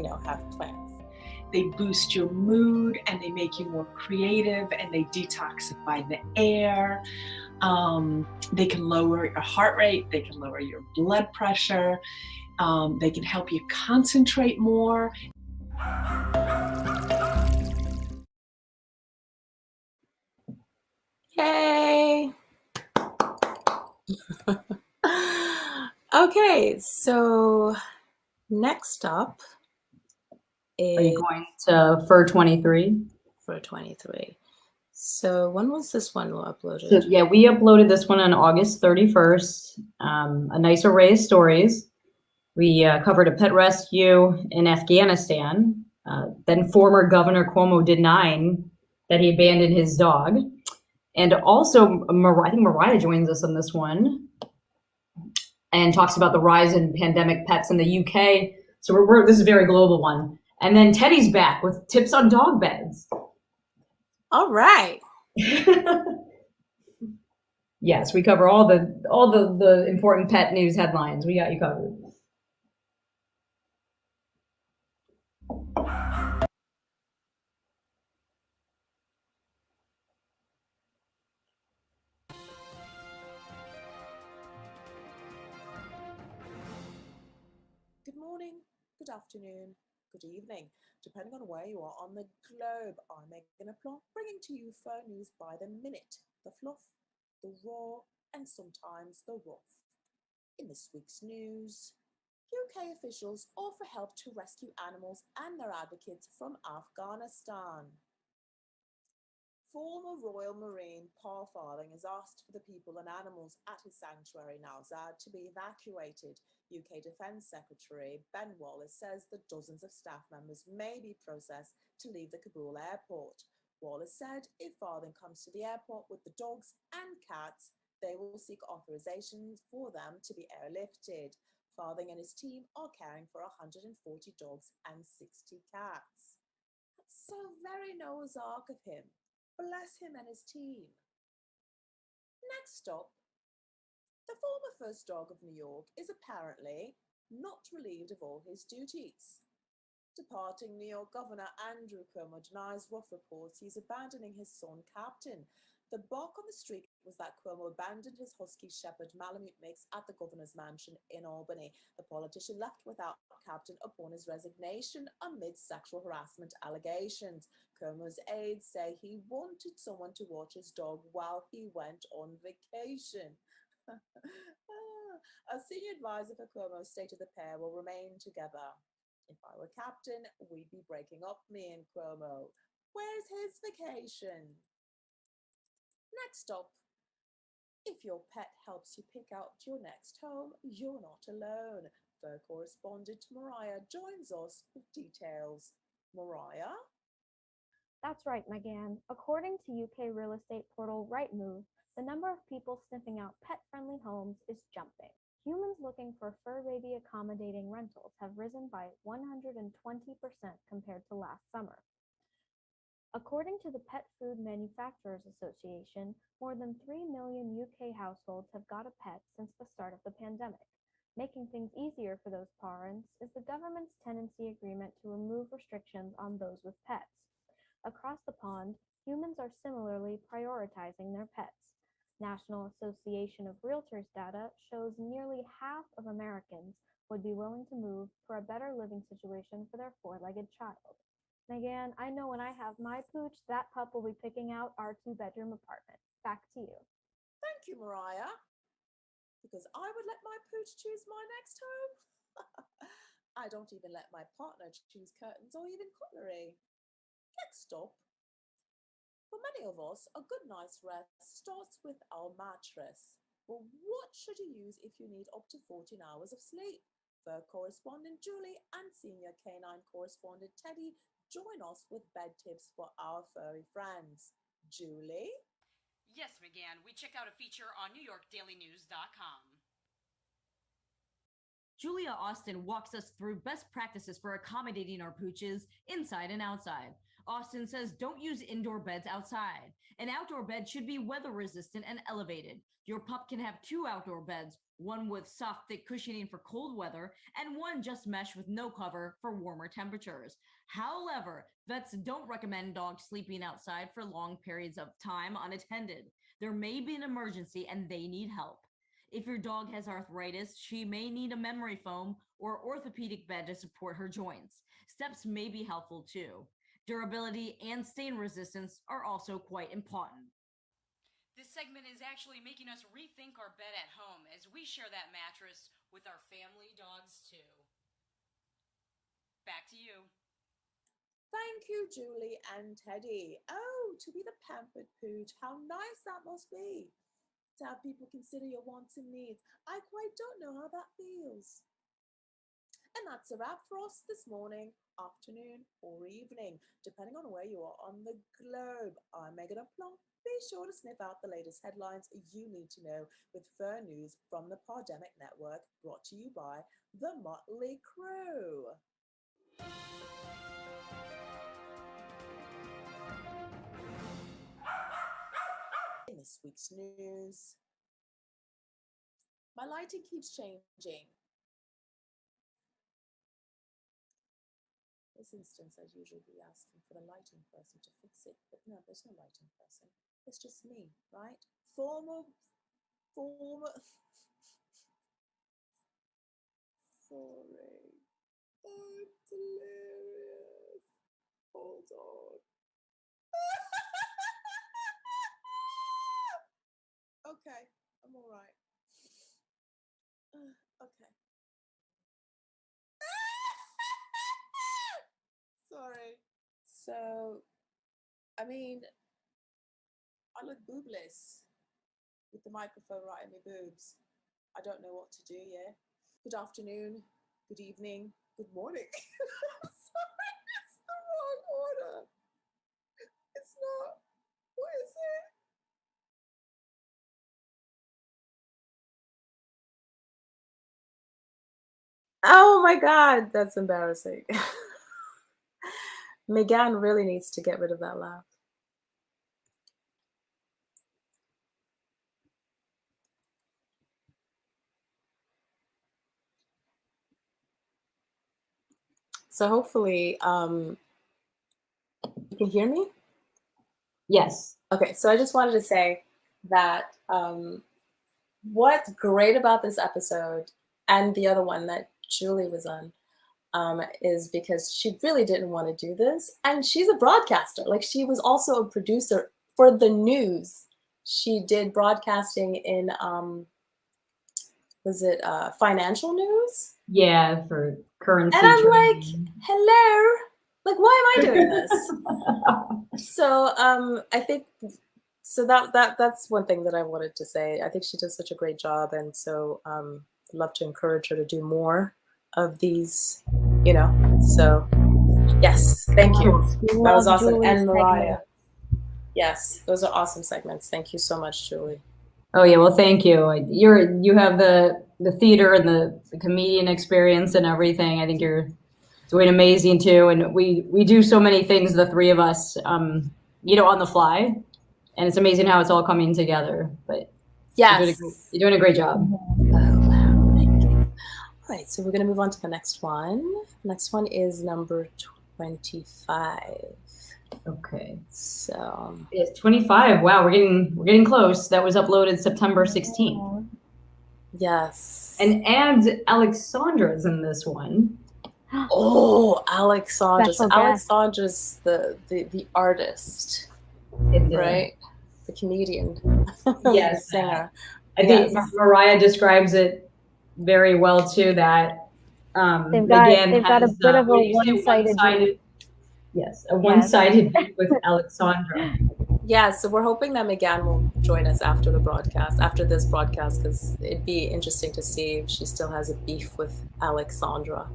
know, have plants. They boost your mood and they make you more creative and they detoxify the air. They can lower your heart rate, they can lower your blood pressure, they can help you concentrate more. Yay! Okay, so next up is Are you going to FR 23? for 23. So when was this one uploaded? So yeah, we uploaded this one on August 31st. A nice array of stories. We covered a pet rescue in Afghanistan. Then former Governor Cuomo denying that he abandoned his dog. And also, I think Mariah joins us on this one and talks about the rise in pandemic pets in the UK. So this is a very global one. And then Teddy's back with tips on dog beds. All right. Yes, we cover all the important pet news headlines. We got you covered. Good morning, good afternoon, good evening, depending on where you are on the globe. I'm Megan Applon, bringing to you FRR News by the minute, the fluff, the raw, and sometimes the rough. In this week's news, UK officials offer help to rescue animals and their advocates from Afghanistan. Former Royal Marine Paul Farthing has asked for the people and animals at his sanctuary Nowzad to be evacuated. UK Defence Secretary Ben Wallace says that dozens of staff members may be processed to leave the Kabul airport. Wallace said if Farthing comes to the airport with the dogs and cats, they will seek authorization for them to be airlifted. Farthing and his team are caring for 140 dogs and 60 cats. That's so very Noah's Ark of him. Bless him and his team. Next up, the former first dog of New York is apparently not relieved of all his duties. Departing New York Governor Andrew Cuomo denies rough reports he's abandoning his son Captain. The bark on the street was that Cuomo abandoned his husky shepherd Malamute mix at the governor's mansion in Albany. The politician left without Captain upon his resignation amid sexual harassment allegations. Cuomo's aides say he wanted someone to watch his dog while he went on vacation. A senior advisor for Cuomo stated the pair will remain together. If I were Captain, we'd be breaking up, me and Cuomo. Where's his vacation? Next up, if your pet helps you pick out your next home, you're not alone. FRR correspondent Mariah joins us with details. Mariah? That's right, Megan. According to UK real estate portal Rightmove, the number of people sniffing out pet-friendly homes is jumping. Humans looking for fur baby accommodating rentals have risen by 120% compared to last summer. According to the Pet Food Manufacturers Association, more than 3 million UK households have got a pet since the start of the pandemic. Making things easier for those parents is the government's tenancy agreement to remove restrictions on those with pets. Across the pond, humans are similarly prioritizing their pets. National Association of Realtors data shows nearly half of Americans would be willing to move for a better living situation for their four-legged child. Megan, I know when I have my pooch, that pup will be picking out our two-bedroom apartment. Back to you. Thank you, Mariah. Because I would let my pooch choose my next home. I don't even let my partner choose curtains or even cutlery. Next stop. For many of us, a good night's rest starts with our mattress. But what should you use if you need up to 14 hours of sleep? Fur correspondent Julie and senior canine correspondent Teddy join us with bed tips for our furry friends. Julie? Yes, McGann, we check out a feature on NewYorkDailyNews.com. Julia Austin walks us through best practices for accommodating our pooches inside and outside. Austin says don't use indoor beds outside. An outdoor bed should be weather resistant and elevated. Your pup can have 2 outdoor beds, one with soft, thick cushioning for cold weather, and one just mesh with no cover for warmer temperatures. However, vets don't recommend dogs sleeping outside for long periods of time unattended. There may be an emergency and they need help. If your dog has arthritis, she may need a memory foam or orthopedic bed to support her joints. Steps may be helpful too. Durability and stain resistance are also quite important. This segment is actually making us rethink our bed at home as we share that mattress with our family dogs too. Back to you. Thank you, Julie and Teddy. Oh, to be the pampered pooch, how nice that must be. To have people consider your wants and needs. I quite don't know how that feels. And that's a wrap for us this morning, afternoon, or evening, depending on where you are on the globe. I'm Megan Uplong. Be sure to sniff out the latest headlines you need to know with FRR News from the Pandemic Network, brought to you by the Muttly crew. In this week's news, my lighting keeps changing. In this instance, I'd usually be asking for the lighting person to fix it, but no, there's no lighting person. It's just me, right? Former. Sorry. I'm delirious. Hold on. Okay, I'm all right. Okay. Sorry. So, I mean, I look boobless with the microphone right in my boobs. I don't know what to do, yeah? Good afternoon, good evening, good morning. Sorry, it's the wrong order. It's not. What is it? Oh my God, that's embarrassing. Megan really needs to get rid of that laugh. So hopefully, you can hear me? Yes. Okay, so I just wanted to say that what's great about this episode and the other one that Julie was on is because she really didn't want to do this. And she's a broadcaster. Like, she was also a producer for the news. She did broadcasting in, was it financial news? Yeah, for currency. And I'm like, hello, like, why am I doing this? So I think, so that's one thing that I wanted to say. I think she does such a great job, and so I'd love to encourage her to do more of these, you know. So yes, thank you. That was awesome. Julie's And Mariah. segment. Yes, those are awesome segments. Thank you so much, Julie. Oh yeah, well, thank you. You have the theater and the comedian experience and everything. I think you're doing amazing too. And we do so many things, the three of us. on the fly. And it's amazing how it's all coming together. But Yes. you're doing a great job. All right, so we're going to move on to the next one. Next one is number 25. Okay. So it's 25. Wow, we're getting close. That was uploaded September 16th. Yes. And Alexandra's in this one. Oh, Alexandra. Special So guest. Alexandra's the artist, right? The comedian. Yes. The singer. I think Mariah describes it very well too, that they've got a bit of a one-sided one-sided beef with Alexandra. Yeah, so we're hoping that Megan will join us after this broadcast, because it'd be interesting to see if she still has a beef with Alexandra.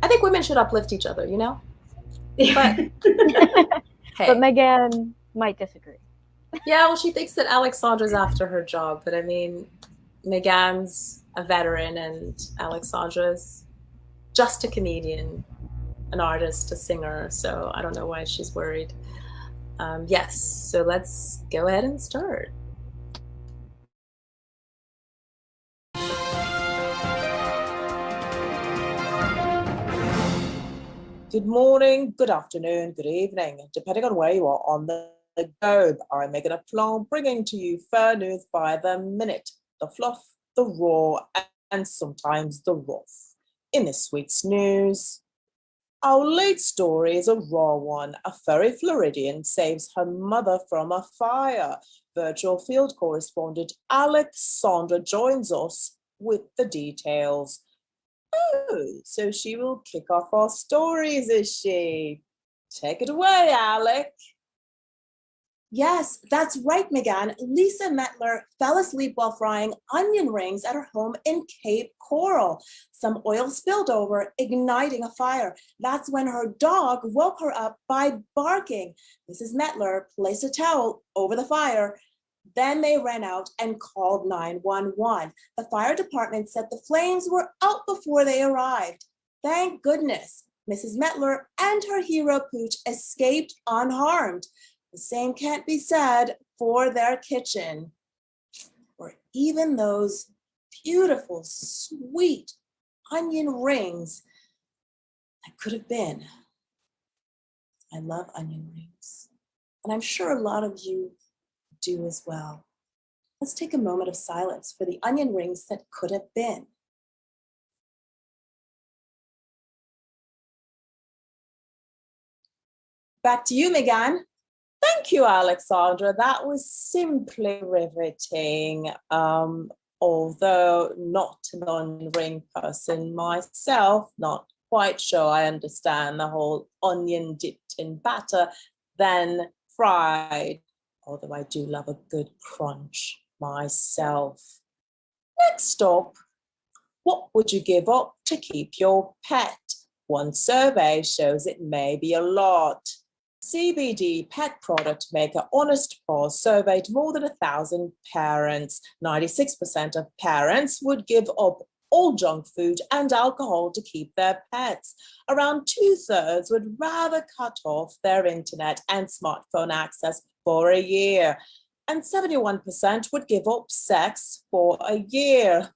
I think women should uplift each other, But hey. But Megan might disagree. Yeah, well, she thinks that Alexandra's after her job, but I mean, Megan's a veteran and Alexandra's just a comedian, an artist, a singer, so I don't know why she's worried. Yes, so let's go ahead and start. Good morning, good afternoon, good evening, depending on where you are on the globe. I'm Megan Aplomb, bringing to you FRR News by the minute, the fluff, the raw, and sometimes the rough. In this week's news, our lead story is a raw one. A furry Floridian saves her mother from a fire. Virtual field correspondent Alexandra joins us with the details. Oh, so she will kick off our stories, is she? Take it away, Alec. Yes, that's right, Megan. Lisa Mettler fell asleep while frying onion rings at her home in Cape Coral. Some oil spilled over, igniting a fire. That's when her dog woke her up by barking. Mrs. Mettler placed a towel over the fire. Then they ran out and called 911. The fire department said the flames were out before they arrived. Thank goodness, Mrs. Mettler and her hero Pooch escaped unharmed. The same can't be said for their kitchen, or even those beautiful, sweet onion rings that could have been. I love onion rings, and I'm sure a lot of you do as well. Let's take a moment of silence for the onion rings that could have been. Back to you, Megan. Thank you, Alexandra. That was simply riveting. Although not an onion ring person myself, not quite sure I understand the whole onion dipped in batter, then fried. Although I do love a good crunch myself. Next up, what would you give up to keep your pet? One survey shows it may be a lot. CBD pet product maker Honest Paws surveyed more than 1,000 parents. 96% of parents would give up all junk food and alcohol to keep their pets. Around 2/3 would rather cut off their internet and smartphone access for a year. And 71% would give up sex for a year.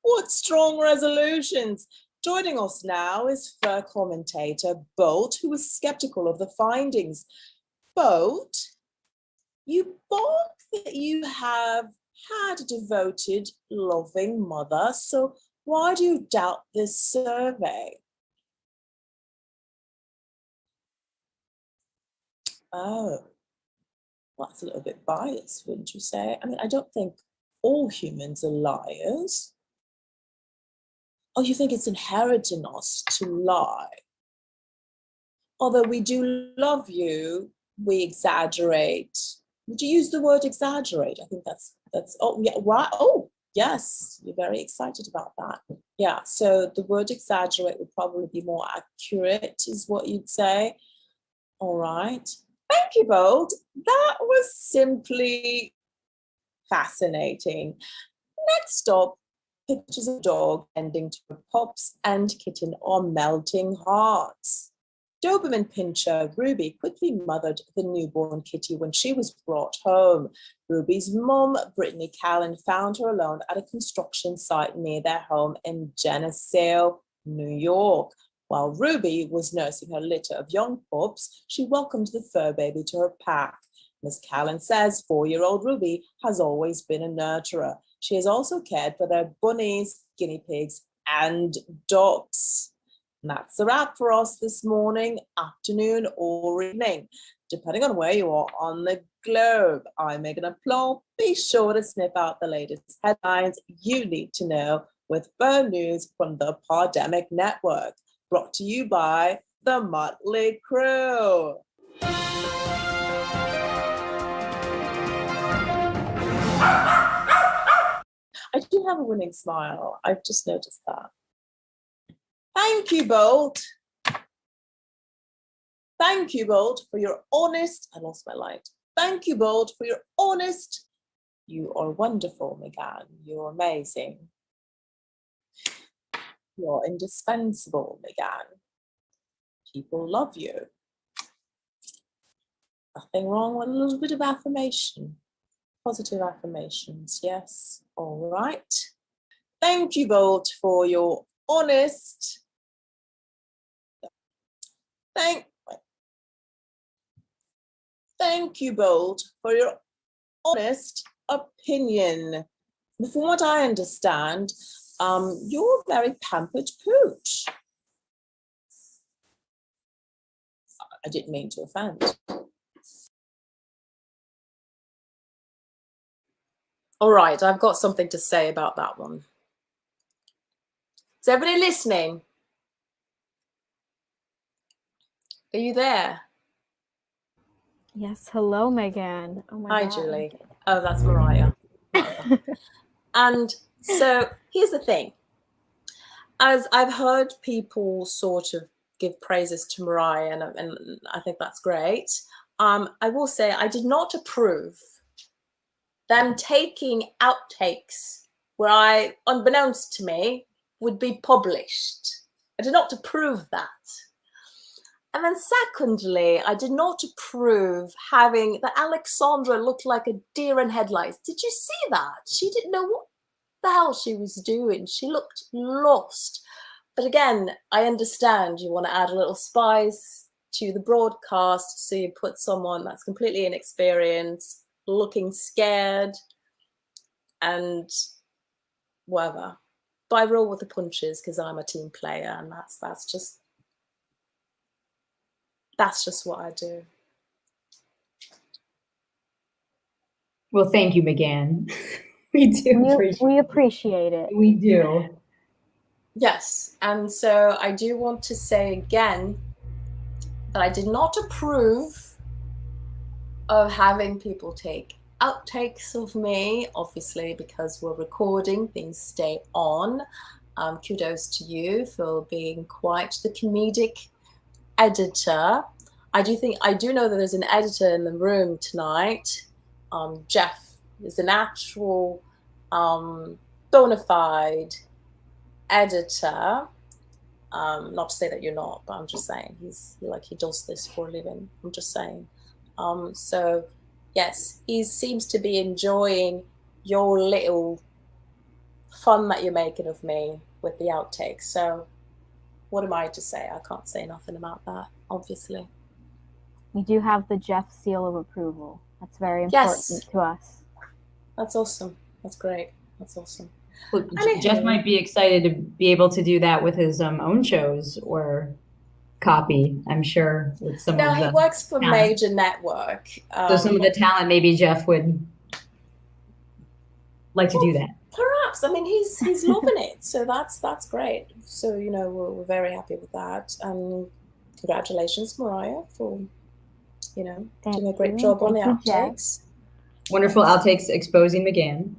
What strong resolutions! Joining us now is FRR commentator Bolt, who was skeptical of the findings. Bolt, you bark that you have had a devoted, loving mother, so why do you doubt this survey? Oh, well, that's a little bit biased, wouldn't you say? I mean, I don't think all humans are liars. Oh, you think it's inherent in us to lie? Although we do love you, we exaggerate. Would you use the word exaggerate? I think that's, oh, yeah, right. Oh, yes, you're very excited about that. Yeah, so the word exaggerate would probably be more accurate, is what you'd say. All right. Thank you, Bold. That was simply fascinating. Next up, pictures of dog ending to pups and kitten are melting hearts. Doberman pincher Ruby quickly mothered the newborn kitty when she was brought home. Ruby's mum, Brittany Callan, found her alone at a construction site near their home in Geneseo, New York. While Ruby was nursing her litter of young pups, she welcomed the fur baby to her pack. Ms. Callan says 4-year-old Ruby has always been a nurturer. She has also cared for their bunnies, guinea pigs, and ducks. And that's the wrap for us this morning, afternoon, or evening, depending on where you are on the globe. I'm Megan Plumb. Be sure to sniff out the latest headlines you need to know with FRR News from the Pandemic Network, brought to you by the Muttly crew. I do have a winning smile. I've just noticed that. Thank you, Bolt. Thank you, Bolt, for your honest, I lost my light. Thank you, Bolt, for your honest, you are wonderful, Megan. You're amazing. You're indispensable, Megan. People love you. Nothing wrong with a little bit of affirmation. Positive affirmations, yes. All right. Thank you, Bolt, for your honest. Thank you, Bolt, for your honest opinion. From what I understand, you're a very pampered pooch. I didn't mean to offend. All right, I've got something to say about that one. Is everybody listening? Are you there? Yes, hello, Megan. Oh my Hi, God. Julie. Oh, that's Mariah. And so here's the thing. As I've heard people sort of give praises to Mariah, and I think that's great. I will say I did not approve them taking outtakes where unbeknownst to me, would be published. I did not approve that. And then secondly, I did not approve having that Alexandra looked like a deer in headlights. Did you see that? She didn't know what the hell she was doing. She looked lost. But again, I understand you want to add a little spice to the broadcast, so you put someone that's completely inexperienced, looking scared, and whatever. But I roll with the punches because I'm a team player, and that's just what I do. Well, thank you, Megan. We appreciate it. We do. Yes, and so I do want to say again that I did not approve of having people take outtakes of me, obviously, because we're recording, things stay on. Kudos to you for being quite the comedic editor. I do know that there's an editor in the room tonight. Jeff is an actual bona fide editor. Not to say that you're not, but I'm just saying he does this for a living. I'm just saying. So yes, he seems to be enjoying your little fun that you're making of me with the outtakes. So what am I to say? I can't say nothing about that, obviously. We do have the Jeff seal of approval. That's very important to us. That's awesome. That's great. That's awesome. Well, Jeff might be excited to be able to do that with his own shows or copy, I'm sure, with some now of the he works for talent. Major Network. So some of the talent, maybe Jeff would like to do that. Perhaps. I mean, he's loving it. So that's great. So, you know, we're very happy with that. Congratulations, Mariah, for, you know, doing a great job on the outtakes. Wonderful outtakes exposing McGann.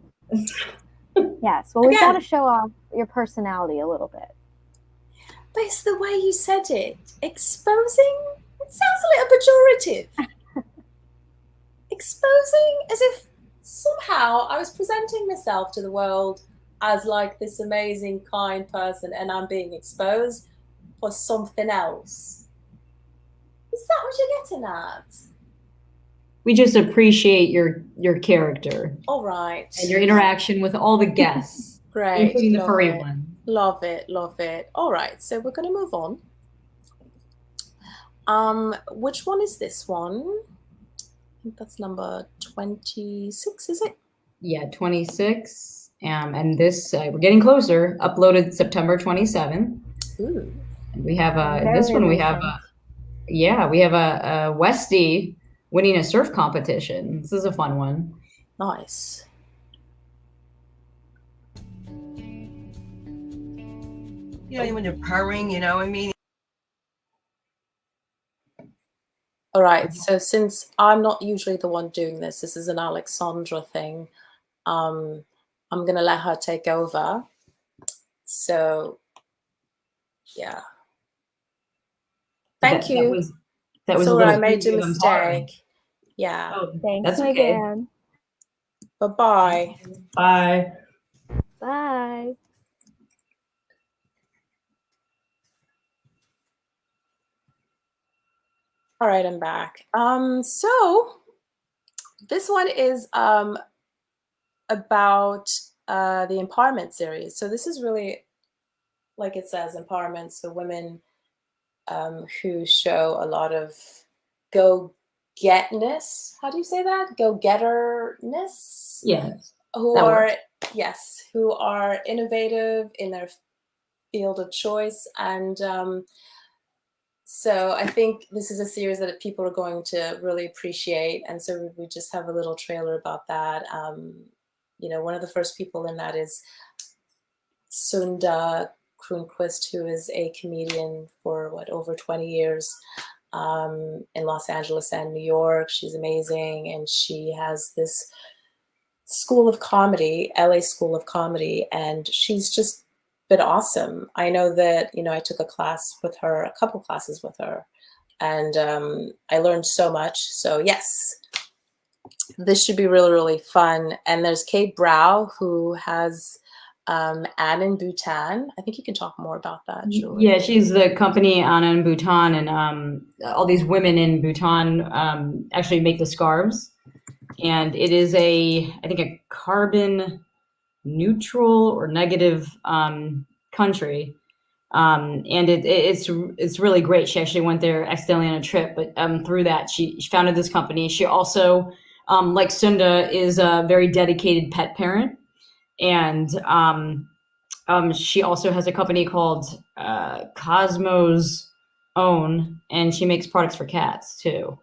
Yes. Well, we've got to show off your personality a little bit. But it's the way you said it. Exposing? It sounds a little pejorative. Exposing? As if somehow I was presenting myself to the world as like this amazing, kind person, and I'm being exposed for something else. Is that what you're getting at? We just appreciate your character All right. and your interaction with all the guests, Great. including the Love furry it. one. Love it. Love it. All right. So we're going to move on. Which one is this one? I think that's number 26, is it? Yeah, 26. And this, we're getting closer, uploaded September 27th. Ooh. And we have, Very this one we have, recent. we have a Westie winning a surf competition. This is a fun one. Nice. You know, when you're purring, you know what I mean? All right. So since I'm not usually the one doing this, this is an Alexandra thing. I'm going to let her take over. So, yeah. Thank you. That was a Sorry, I little made a preview of Empowering. mistake. Yeah. Oh, Thanks, that's okay. Megan. Bye-bye. Bye. Bye. All right, I'm back. So this one is about the empowerment series. So this is really, like it says, empowerment. So women who show a lot of go-getness. How do you say that? Go-getterness? Yes. Who that are, works. yes, who are innovative in their field of choice. And so I think this is a series that people are going to really appreciate. And so we just have a little trailer about that. You know, one of the first people in that is Sunda Kronquist, who is a comedian for over 20 years in Los Angeles and New York. She's amazing. And she has this school of comedy, LA School of Comedy, and she's just been awesome. I know that, you know, I took a class with her, a couple classes with her, and I learned so much. So yes, this should be really, really fun. And there's Kate Brow, who has Anne in Bhutan. I think you can talk more about that, Julie. Yeah, she's the company Anna in Bhutan, and all these women in Bhutan actually make the scarves. And it is I think a carbon neutral or negative country. And it's really great. She actually went there accidentally on a trip, but through that, she founded this company. She also, like Sunda, is a very dedicated pet parent. And she also has a company called Cosmo's Own, and she makes products for cats too.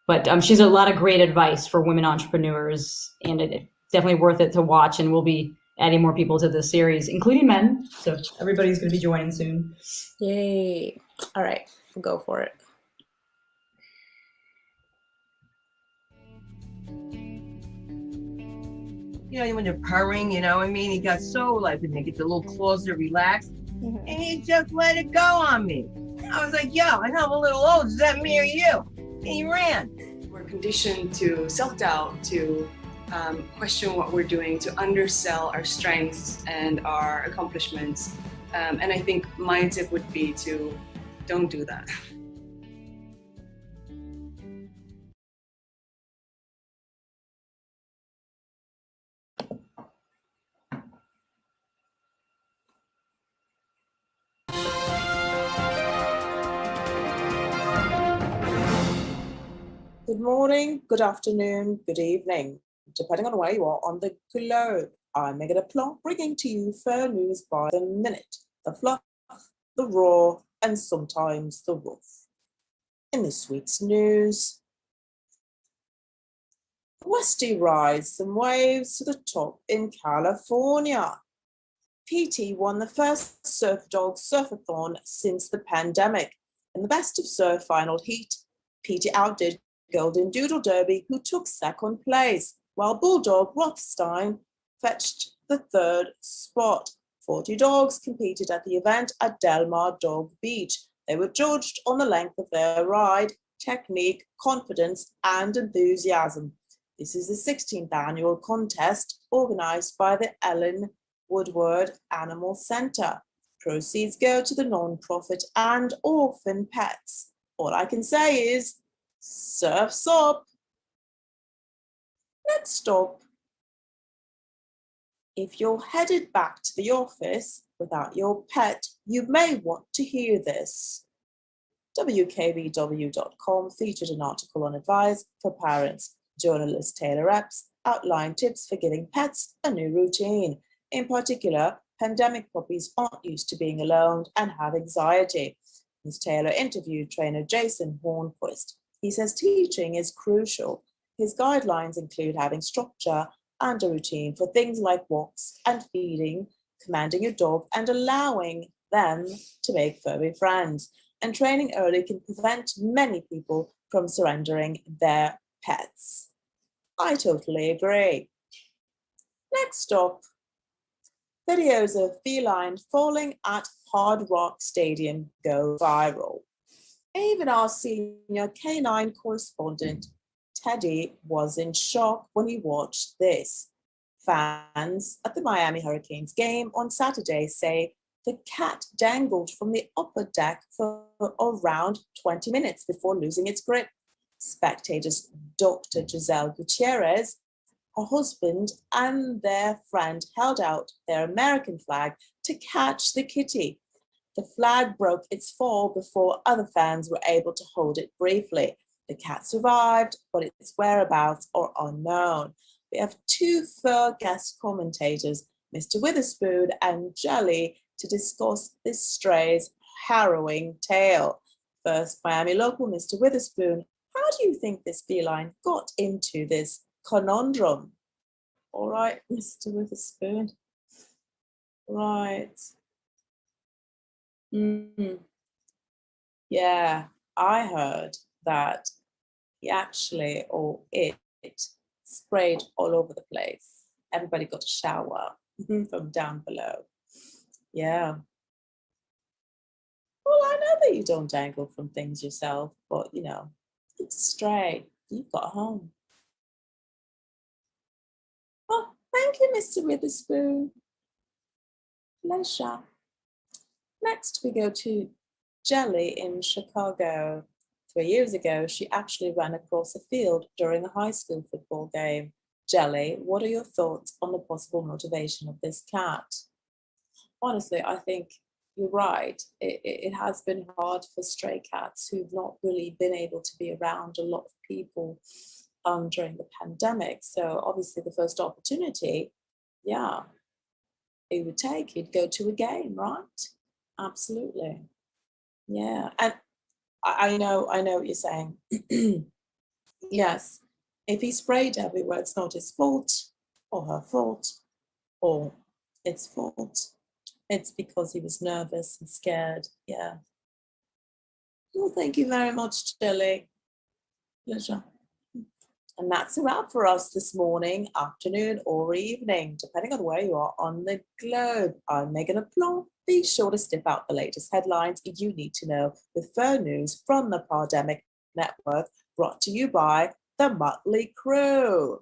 But she's a lot of great advice for women entrepreneurs, and it's definitely worth it to watch. And we'll be adding more people to the series, including men. So everybody's going to be joining soon. Yay. All right, we'll go for it. You know, when you're purring, you know what I mean? He got so like, when they get the little claws to relax, and he just let it go on me. I was like, yo, I know I'm a little old. Is that me or you? And he ran. We're conditioned to self-doubt, to question what we're doing, to undersell our strengths and our accomplishments. And I think my tip would be to don't do that. Good morning, good afternoon, good evening, depending on where you are on the globe. I'm Megan LePlanc, bringing to you FRR News by the minute, the fluff, the raw, and sometimes the rough. In this week's news, Westie rides some waves to the top in California. PT won the first Surf Dog Surfathon since the pandemic. In the Best of Surf final heat, PT outdid Golden Doodle Derby, who took second place, while Bulldog Rothstein fetched the third spot. 40 dogs competed at the event at Del Mar Dog Beach. They were judged on the length of their ride, technique, confidence, and enthusiasm. This is the 16th annual contest organized by the Ellen Woodward Animal Center. Proceeds go to the non-profit and orphan pets. All I can say is, surf's up. Next stop. If you're headed back to the office without your pet, you may want to hear this. WKBW.com featured an article on advice for parents. Journalist Taylor Epps outlined tips for giving pets a new routine. In particular, pandemic puppies aren't used to being alone and have anxiety. Ms. Taylor interviewed trainer Jason Hornquist. He says teaching is crucial. His guidelines include having structure and a routine for things like walks and feeding, commanding your dog, and allowing them to make furry friends. And training early can prevent many people from surrendering their pets. I totally agree. Next stop. Videos of feline falling at Hard Rock Stadium go viral. Even our senior canine correspondent, Teddy, was in shock when he watched this. Fans at the Miami Hurricanes game on Saturday say the cat dangled from the upper deck for around 20 minutes before losing its grip. Spectators Dr. Giselle Gutierrez, her husband, and their friend held out their American flag to catch the kitty. The flag broke its fall before other fans were able to hold it briefly. The cat survived, but its whereabouts are unknown. We have two fur guest commentators, Mr. Witherspoon and Jelly, to discuss this stray's harrowing tale. First, Miami local Mr. Witherspoon, how do you think this feline got into this conundrum? All right, Mr. Witherspoon. Right. Yeah, I heard that he actually, or it sprayed all over the place. Everybody got a shower from down below. Yeah. Well, I know that you don't dangle from things yourself, but you know, it's a stray. You've got a home. Oh, thank you, Mr. Witherspoon. Pleasure. Next, we go to Jelly in Chicago. 3 years ago, she actually ran across a field during a high school football game. Jelly, what are your thoughts on the possible motivation of this cat? Honestly, I think you're right. It has been hard for stray cats who've not really been able to be around a lot of people during the pandemic. So obviously the first opportunity, yeah, he would take, he'd go to a game, right? Absolutely. Yeah, and I know what you're saying. Yes, if he sprayed everywhere, it's not his fault or her fault or its fault. It's because he was nervous and scared. Yeah. Well, thank you very much, Jelly. Pleasure. And that's a wrap for us this morning, afternoon, or evening, depending on where you are on the globe. I'm Megan Aplomb. Be sure to sniff out the latest headlines you need to know with FRR News from the Pandemic Network, brought to you by the Muttly crew.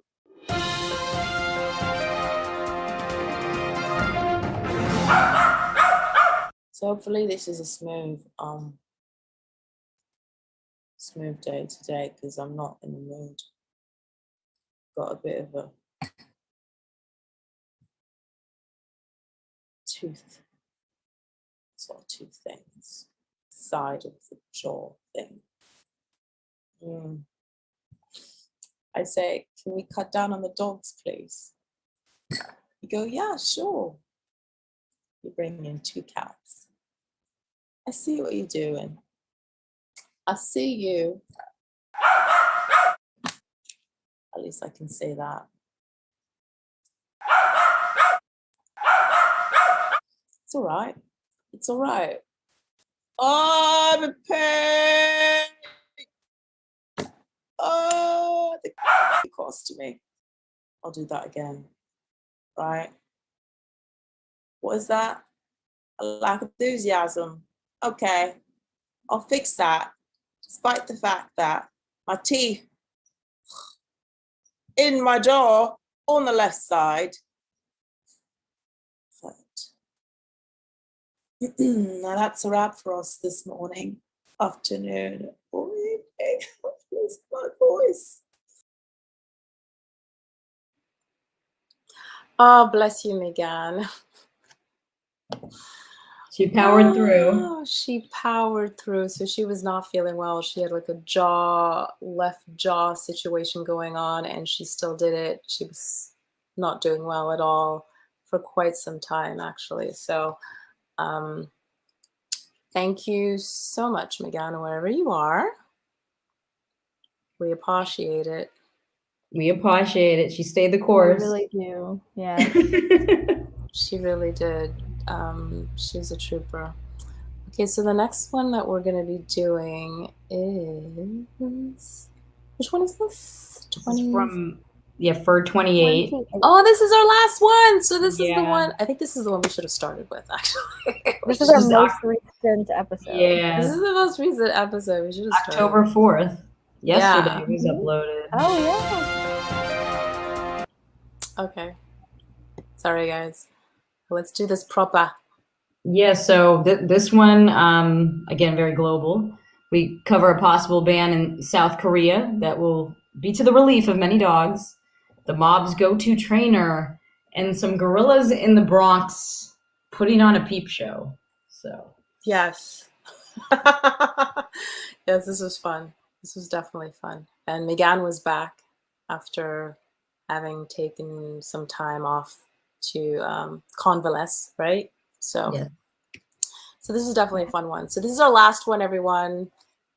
So hopefully this is a smooth day today, because I'm not in the mood. Got a bit of a tooth, sort of tooth things, side of the jaw thing. I say, can we cut down on the dogs, please? You go, yeah, sure. You bring in 2 cats. I see what you're doing. I see you. At least I can say that. It's all right. It's all right. Oh, I'm a pain. Oh, the cost to me. I'll do that again. Right. What is that? A lack of enthusiasm. Okay. I'll fix that, despite the fact that my teeth in my jaw on the left side. Now that's a wrap for us this morning. afternoon, or evening. Lose my voice. Oh, bless you, Megan. She powered through. Oh, she powered through. So she was not feeling well. She had like a left jaw situation going on, and she still did it. She was not doing well at all for quite some time, actually. So thank you so much, Megan, wherever you are. We appreciate it. We appreciate it. She stayed the course. We really do. Yeah. She really did. She was a trooper. Okay, so the next one that we're going to be doing is, which one is this? 20. From FRR 28. Oh, this is our last one. So this is the one. I think this is the one we should have started with, actually. This is our most recent episode. Yeah. This is the most recent episode. We should have started. October 4th. Yesterday Yeah. it was uploaded. Oh, yeah. Okay. Sorry, guys. Let's do this proper. Yeah, so this one, again, very global. We cover a possible ban in South Korea that will be to the relief of many dogs, the mob's go-to trainer, and some gorillas in the Bronx putting on a peep show. So Yes. Yes, this was fun. This was definitely fun. And Megan was back after having taken some time off to convalesce, right? So, yeah. So this is definitely a fun one. So this is our last one, everyone.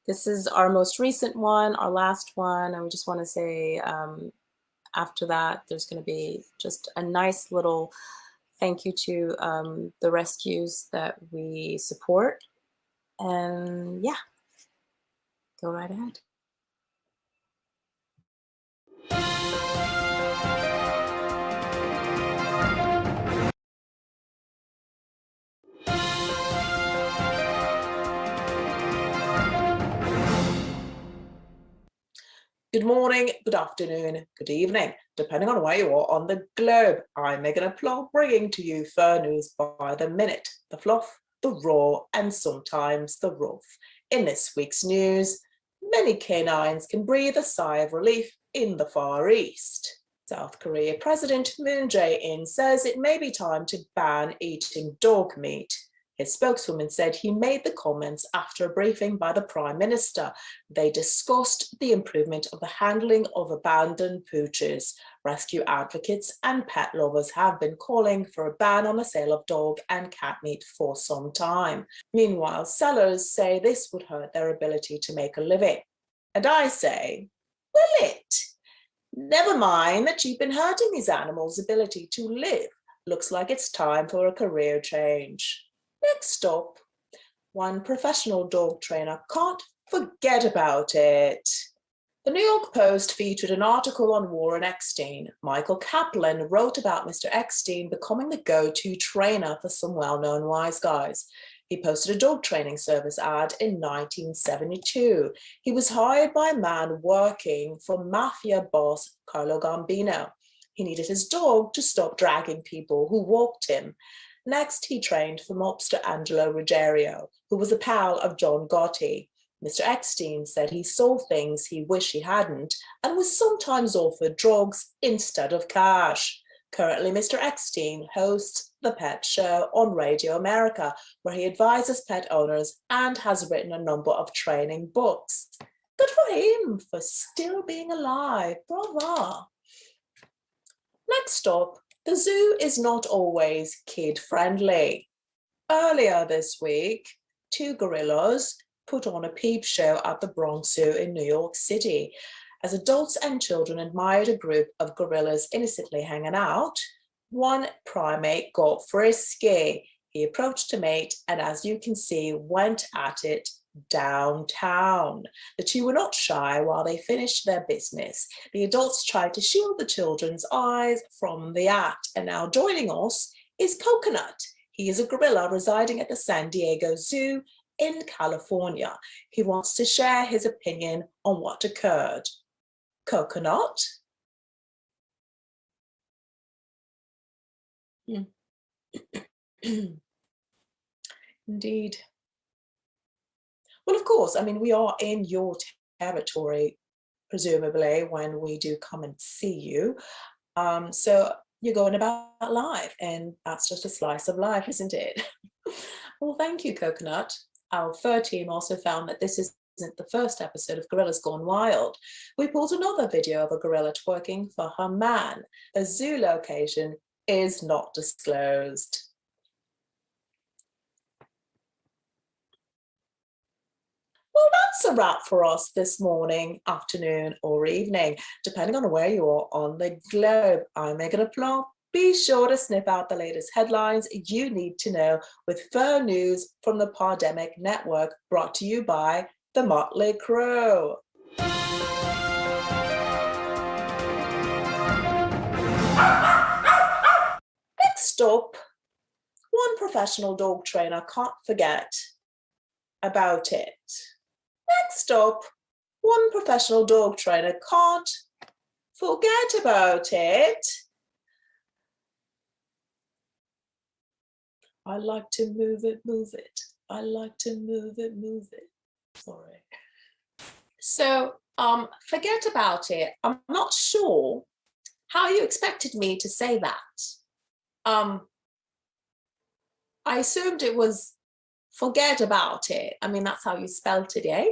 This is our most recent one, our last one. And we just want to say after that, there's going to be just a nice little thank you to the rescues that we support. And yeah, go right ahead. Good morning, good afternoon, good evening, depending on where you are on the globe. I'm Megan Applong, bringing to you FRR News by the minute, the fluff, the raw, and sometimes the rough. In this week's news, many canines can breathe a sigh of relief in the Far East. South Korea President Moon Jae-in says it may be time to ban eating dog meat. His spokeswoman said he made the comments after a briefing by the Prime Minister. They discussed the improvement of the handling of abandoned pooches. Rescue advocates and pet lovers have been calling for a ban on the sale of dog and cat meat for some time. Meanwhile, sellers say this would hurt their ability to make a living. And I say, will it? Never mind that you've been hurting these animals' ability to live. Looks like it's time for a career change. Next up, one professional dog trainer can't forget about it. The New York Post featured an article on Warren Eckstein. Michael Kaplan wrote about Mr. Eckstein becoming the go-to trainer for some well-known wise guys. He posted a dog training service ad in 1972. He was hired by a man working for mafia boss Carlo Gambino. He needed his dog to stop dragging people who walked him. Next, he trained for mobster Angelo Ruggiero, who was a pal of John Gotti. Mr. Eckstein said he saw things he wished he hadn't and was sometimes offered drugs instead of cash. Currently, Mr. Eckstein hosts The Pet Show on Radio America, where he advises pet owners and has written a number of training books. Good for him for still being alive. Bravo. Next up, the zoo is not always kid-friendly. Earlier this week, 2 gorillas put on a peep show at the Bronx Zoo in New York City. As adults and children admired a group of gorillas innocently hanging out, one primate got frisky. He approached a mate and, as you can see, went at it downtown. The 2 were not shy while they finished their business. The adults tried to shield the children's eyes from the act. And now joining us is Coconut. He is a gorilla residing at the San Diego Zoo in California. He wants to share his opinion on what occurred. Coconut? Indeed. Well, of course, I mean, we are in your territory, presumably, when we do come and see you. So you're going about life, and that's just a slice of life, isn't it? Well, thank you, Coconut. Our fur team also found that this isn't the first episode of Gorillas Gone Wild. We pulled another video of a gorilla twerking for her man. The zoo location is not disclosed. Well, that's a wrap for us this morning, afternoon, or evening, depending on where you are on the globe. I'm Megan LePlanc. Be sure to sniff out the latest headlines you need to know with Fur News from the Pandemic Network, brought to you by the Muttly Crew. Next up, one professional dog trainer can't forget about it. Next up, one professional dog trainer can't forget about it. I like to move it, move it. I like to move it, move it. Sorry. So, forget about it. I'm not sure how you expected me to say that. I assumed it was forget about it. I mean, that's how you spelt it, eh?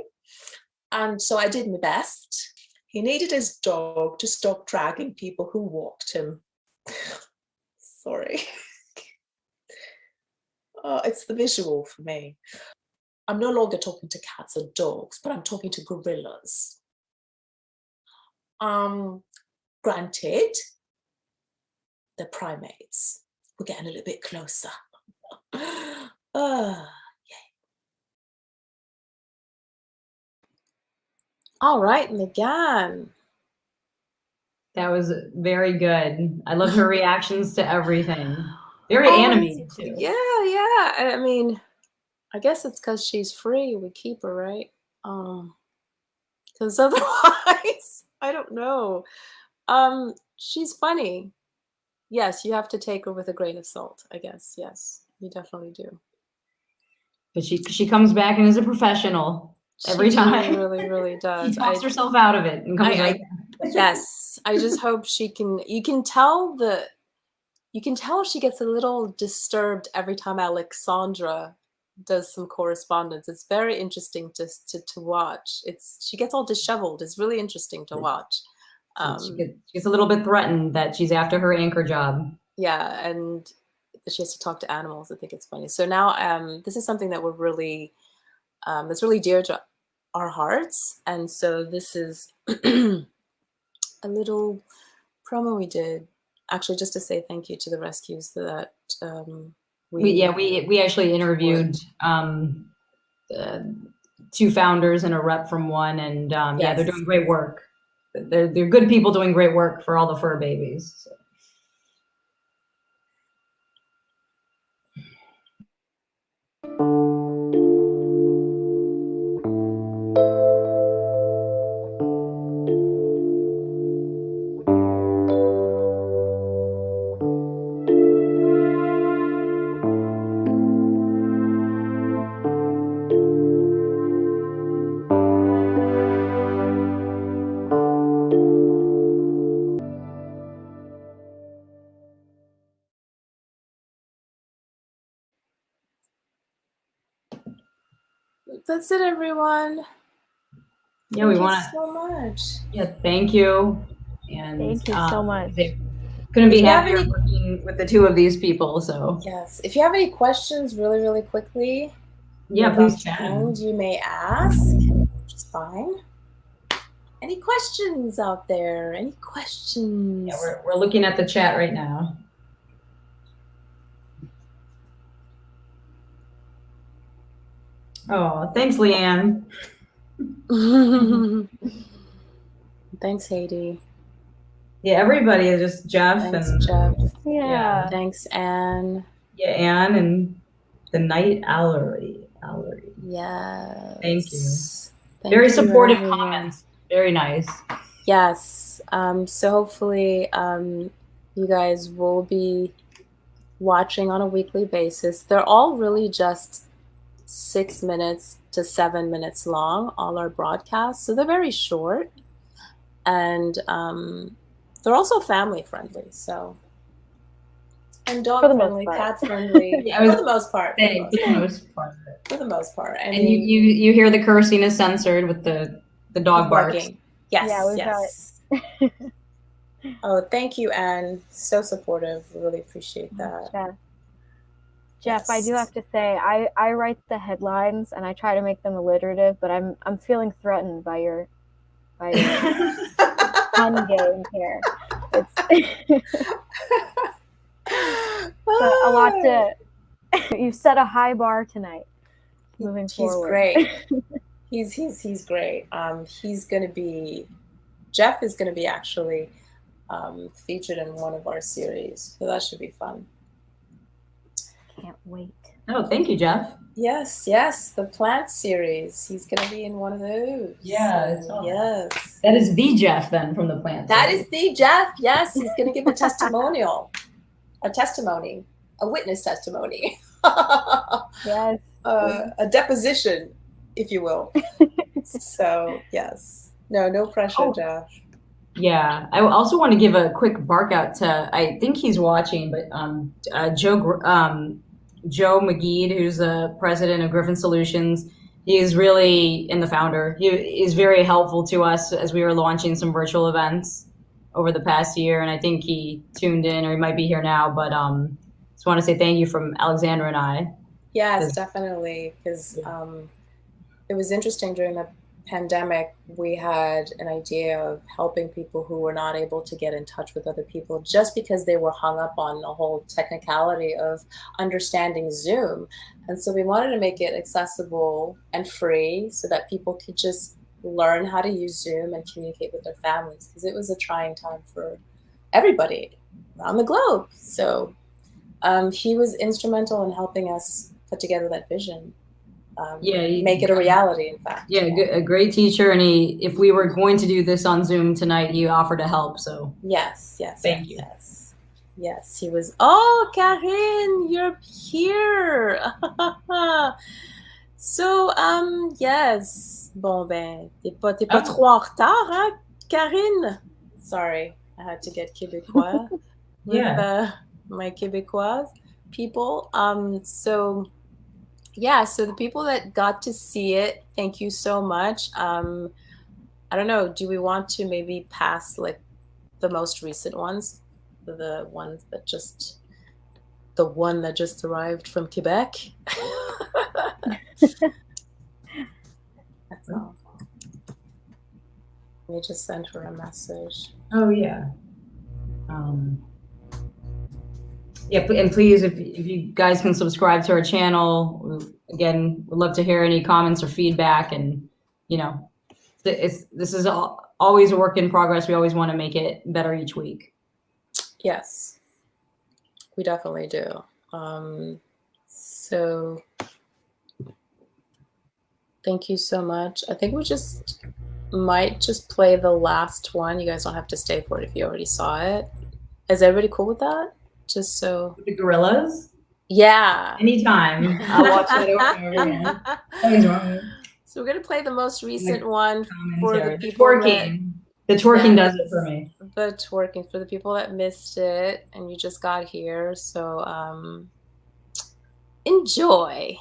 And so I did my best. He needed his dog to stop dragging people who walked him. Sorry. Oh, it's the visual for me. I'm no longer talking to cats or dogs, but I'm talking to gorillas. Granted, they're primates. We're getting a little bit closer. All right, Megan. That was very good. I love her reactions to everything. Very animated too. Yeah. I mean, I guess it's because she's free. We keep her, right? Because otherwise, I don't know. She's funny. Yes, you have to take her with a grain of salt, I guess. Yes, you definitely do. But she comes back and is a professional every time. She really does. She talks herself out of it and comes right back. Yes, I just hope she can. You can tell she gets a little disturbed every time Alexandra does some correspondence. It's very interesting to watch. She gets all disheveled. It's really interesting to watch. She gets a little bit threatened that she's after her anchor job. Yeah, and she has to talk to animals. I think it's funny. So now this is something that we're really that's really dear to our hearts, and so this is a little promo we did, actually, just to say thank you to the rescues that we actually interviewed two founders and a rep from one, and yeah, they're doing great work. They're good people doing great work for all the fur babies. So. That's it, everyone. Yeah, we want to so much. Yeah, thank you. And thank you so much. Couldn't be happier working with the two of these people. So yes, if you have any questions, really quickly, please chat. You may ask, which is fine. Any questions out there? Any questions? Yeah, we're looking at the chat right now. Oh, thanks, Leanne. Thanks, Haiti. Yeah, everybody is just Jeff. Thanks, Jeff. Yeah. Thanks, Anne. Yeah, Anne and the Night Allery. Yes. Thank you. Very supportive comments. Very nice. Yes. So hopefully you guys will be watching on a weekly basis. They're all really just 6 minutes to 7 minutes long, all our broadcasts. So they're very short. And they're also family friendly. So, and dog friendly, cat friendly, for the most part. For the most part. And you hear the cursing is censored with the dog barks. Barking. Yes, yes. Oh, thank you, Anne. So supportive. Really appreciate that. Jeff, I do have to say, I write the headlines and I try to make them alliterative, but I'm feeling threatened by your pun game here. It's a lot to. You've set a high bar tonight. Moving forward, he's great. He's great. He's going to be. Jeff is going to be actually featured in one of our series, so that should be fun. Can't wait. Oh, thank you, Jeff. Yes, the plant series. He's going to be in one of those. Yeah. Yes. That is the Jeff then from the plant. That is the Jeff. Yes, he's going to give a testimonial, a witness testimony. Yes. A deposition, if you will. So yes. No pressure, Jeff. Yeah, I also want to give a quick bark out to, I think he's watching, but Joe McGee, who's the president of Griffin Solutions. He is really, and the founder, he is very helpful to us as we were launching some virtual events over the past year. And I think he tuned in, or he might be here now, but just want to say thank you from Alexandra and I. Yes, definitely. Because it was interesting during the pandemic, we had an idea of helping people who were not able to get in touch with other people just because they were hung up on the whole technicality of understanding Zoom. And so we wanted to make it accessible and free so that people could just learn how to use Zoom and communicate with their families, because it was a trying time for everybody around the globe. So he was instrumental in helping us put together that vision. Make it a reality, in fact. Yeah, a great teacher, and if we were going to do this on Zoom tonight, he offered to help. So yes, thank you. Yes, he was. Oh, Karine, you're here. So, yes. Bon ben, t'es pas trop en retard, hein, Karine? Sorry, I had to get Québécois with my Québécois people. So the people that got to see it, thank you so much. I don't know, do we want to maybe pass like the most recent ones? The one that just arrived from Quebec? That's all. Let me just send her a message. Oh, yeah. Yeah, and please, if you guys can subscribe to our channel, again, we'd love to hear any comments or feedback. And, this is always a work in progress. We always want to make it better each week. Yes, we definitely do. So thank you so much. I think we might play the last one. You guys don't have to stay for it if you already saw it. Is everybody cool with that? Just so the gorillas? Yeah. Anytime. I'll watch that over and over again. Nothing's wrong. So we're gonna play the most recent one for the people. The twerking does it for me. The twerking for the people that missed it and you just got here. So enjoy.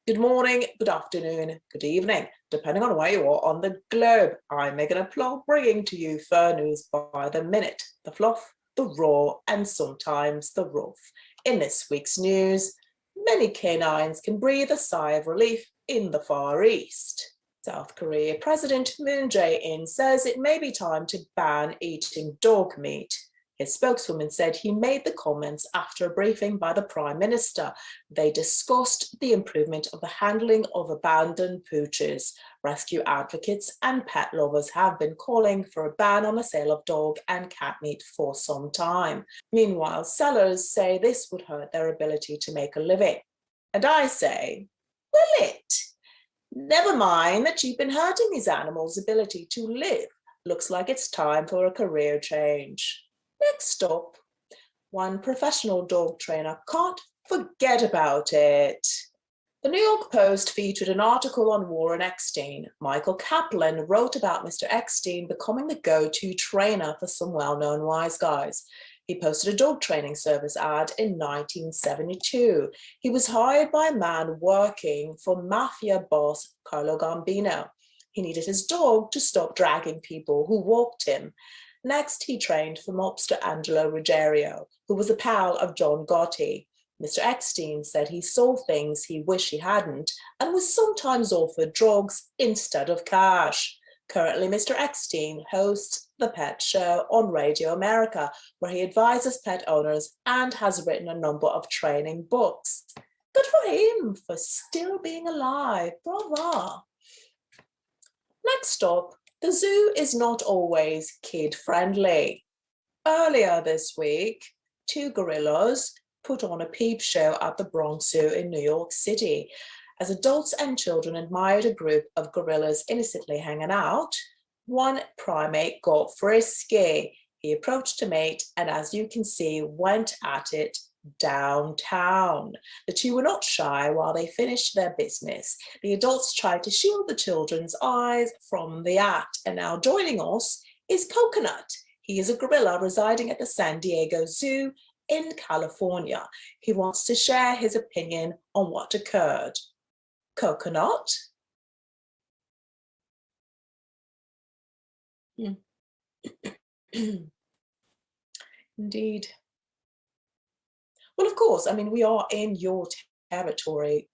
Good morning, good afternoon, good evening, depending on where you are on the globe. I'm Megan Applong, bringing to you FRR News by the minute, the fluff, the raw, and sometimes the rough. In this week's news, many canines can breathe a sigh of relief in the Far East. South Korea President Moon Jae-in says it may be time to ban eating dog meat. His spokeswoman said he made the comments after a briefing by the Prime Minister. They discussed the improvement of the handling of abandoned pooches. Rescue advocates and pet lovers have been calling for a ban on the sale of dog and cat meat for some time. Meanwhile, sellers say this would hurt their ability to make a living. And I say, will it? Never mind that you've been hurting these animals' ability to live. Looks like it's time for a career change. Next up, one professional dog trainer can't forget about it. The New York Post featured an article on Warren Eckstein. Michael Kaplan wrote about Mr. Eckstein becoming the go-to trainer for some well-known wise guys. He posted a dog training service ad in 1972. He was hired by a man working for mafia boss Carlo Gambino. He needed his dog to stop dragging people who walked him. Next, he trained for mobster Angelo Ruggiero, who was a pal of John Gotti. Mr. Eckstein said he saw things he wished he hadn't and was sometimes offered drugs instead of cash. Currently, Mr. Eckstein hosts The Pet Show on Radio America, where he advises pet owners and has written a number of training books. Good for him for still being alive. Bravo. Next up, the zoo is not always kid-friendly. Earlier this week, 2 gorillas put on a peep show at the Bronx Zoo in New York City. As adults and children admired a group of gorillas innocently hanging out, one primate got frisky. He approached a mate and, as you can see, went at it downtown. The 2 were not shy while they finished their business. The adults tried to shield the children's eyes from the act. And now joining us is Coconut. He is a gorilla residing at the San Diego Zoo in California. He wants to share his opinion on what occurred. Coconut? Indeed. Well, of course, I mean, we are in your territory,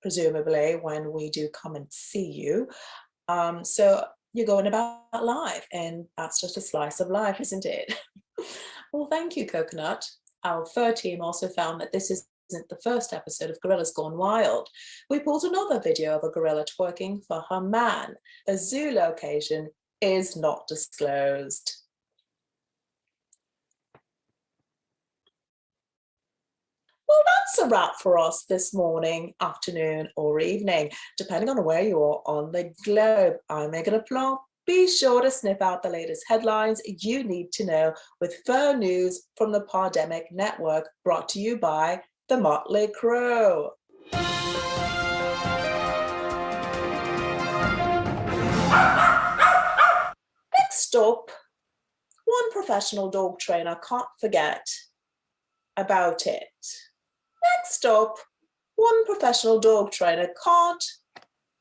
presumably, when we do come and see you. So you're going about life, and that's just a slice of life, isn't it? Well, thank you, Coconut. Our fur team also found that this isn't the first episode of Gorillas Gone Wild. We pulled another video of a gorilla twerking for her man. The zoo location is not disclosed. Well, that's a wrap for us this morning, afternoon, or evening, depending on where you are on the globe. I'm Megan LaPlante. Be sure to sniff out the latest headlines you need to know with Fur News from the Pandemic Network, brought to you by the Muttly crew. Next up, one professional dog trainer can't forget about it. Next up, one professional dog trainer can't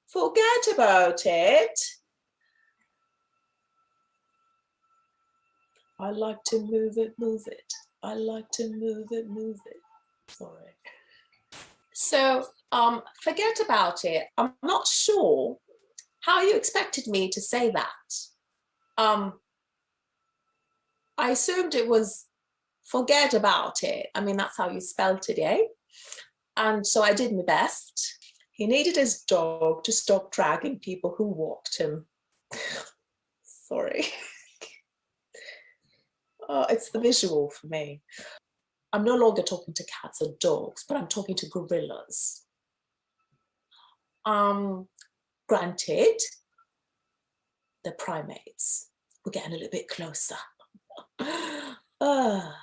forget about it. I like to move it, move it. I like to move it, move it. Sorry. So, forget about it. I'm not sure how you expected me to say that. I assumed it was forget about it. I mean, that's how you spelt it, eh? And so I did my best. He needed his dog to stop dragging people who walked him. Sorry. Oh, it's the visual for me. I'm no longer talking to cats or dogs, but I'm talking to gorillas. Granted, they're primates. We're getting a little bit closer. Yeah.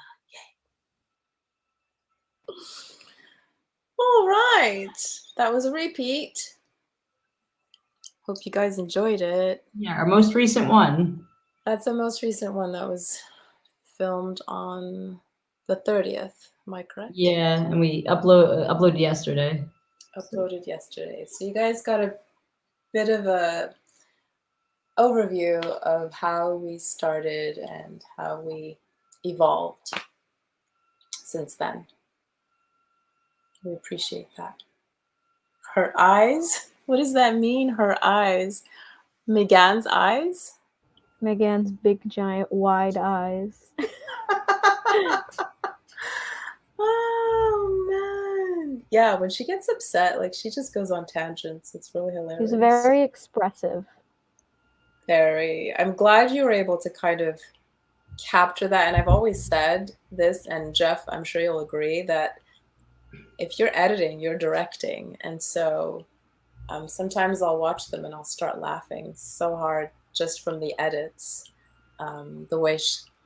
All right, that was a repeat. Hope you guys enjoyed it. Yeah, our most recent one. That's the most recent one that was filmed on the 30th. Am I correct? Yeah, and we uploaded yesterday. Uploaded yesterday. So you guys got a bit of a overview of how we started and how we evolved since then. We appreciate that. Her eyes? What does that mean, her eyes? Megan's eyes? Megan's big, giant, wide eyes. Oh, man. Yeah, when she gets upset, like, she just goes on tangents. It's really hilarious. She's very expressive. Very. I'm glad you were able to kind of capture that. And I've always said this, and Jeff, I'm sure you'll agree, that if you're editing, you're directing. And so sometimes I'll watch them and I'll start laughing so hard just from the edits. The way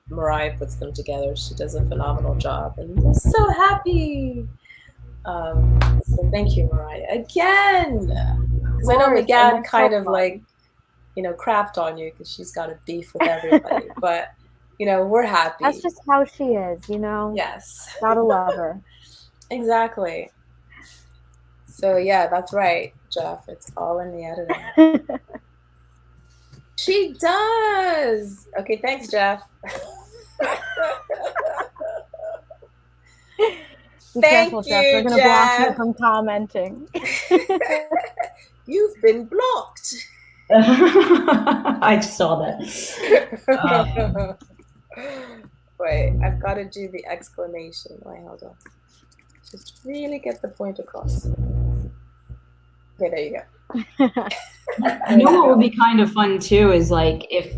Mariah puts them together, she does a phenomenal job, and we're so happy. So thank you, Mariah, again. Because I know course, and Megan it's kind so of fun. like, crapped on you because she's got a beef with everybody, but we're happy. That's just how she is, you know? Yes. Gotta love her. Exactly. So yeah, that's right, Jeff. It's all in the editing. She does. Okay, thanks, Jeff. Be Thank careful, you, Jeff. They're gonna block you Jeff. from commenting. You've been blocked. I saw that. Wait, I've got to do the exclamation. Wait, hold on. Just really get the point across. Okay, there you go. You know what would be kind of fun too is like if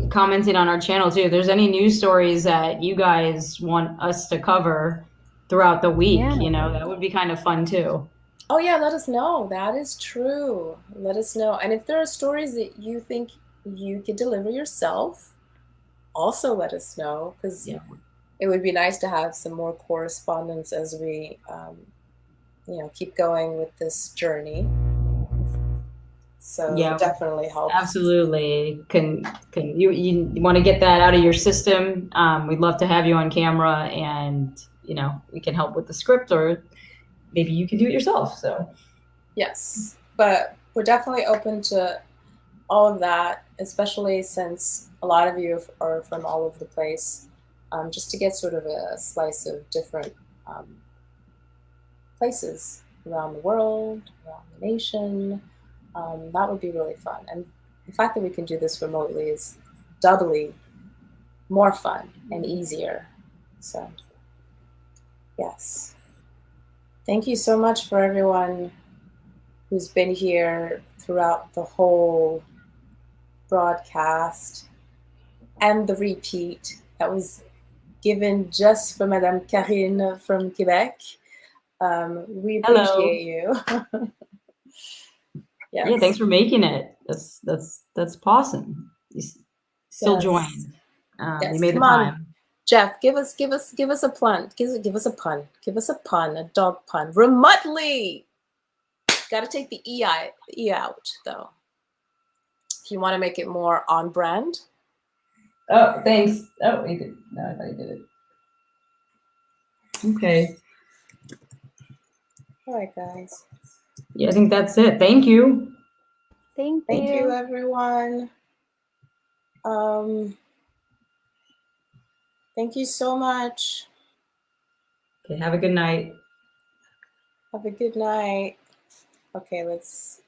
commenting on our channel too, if there's any news stories that you guys want us to cover throughout the week, Yeah. that would be kind of fun too. Oh yeah, let us know. That is true. Let us know. And if there are stories that you think you could deliver yourself, also let us know, because it would be nice to have some more correspondence as we keep going with this journey. So it definitely helps. Absolutely. Can you want to get that out of your system? We'd love to have you on camera, and we can help with the script, or maybe you can do it yourself. So yes, but we're definitely open to all of that, especially since a lot of you are from all over the place, just to get sort of a slice of different places around the world, around the nation. That would be really fun. And the fact that we can do this remotely is doubly more fun and easier. So, yes. Thank you so much for everyone who's been here throughout the whole broadcast and the repeat that was given just for Madame Karine from Quebec. We appreciate you. Yes. Yeah, thanks for making it. That's awesome. You still joined. You made the time. Jeff, give us a pun. Give us a pun. Give us a pun, a dog pun. Muttly. Got to take the E out though. If you want to make it more on brand. Oh, thanks. Oh, he did. No, I thought he did it. Okay. All right, guys. Yeah, I think that's it. Thank you. Thank you, everyone. Thank you so much. Okay, have a good night. Have a good night. Okay, let's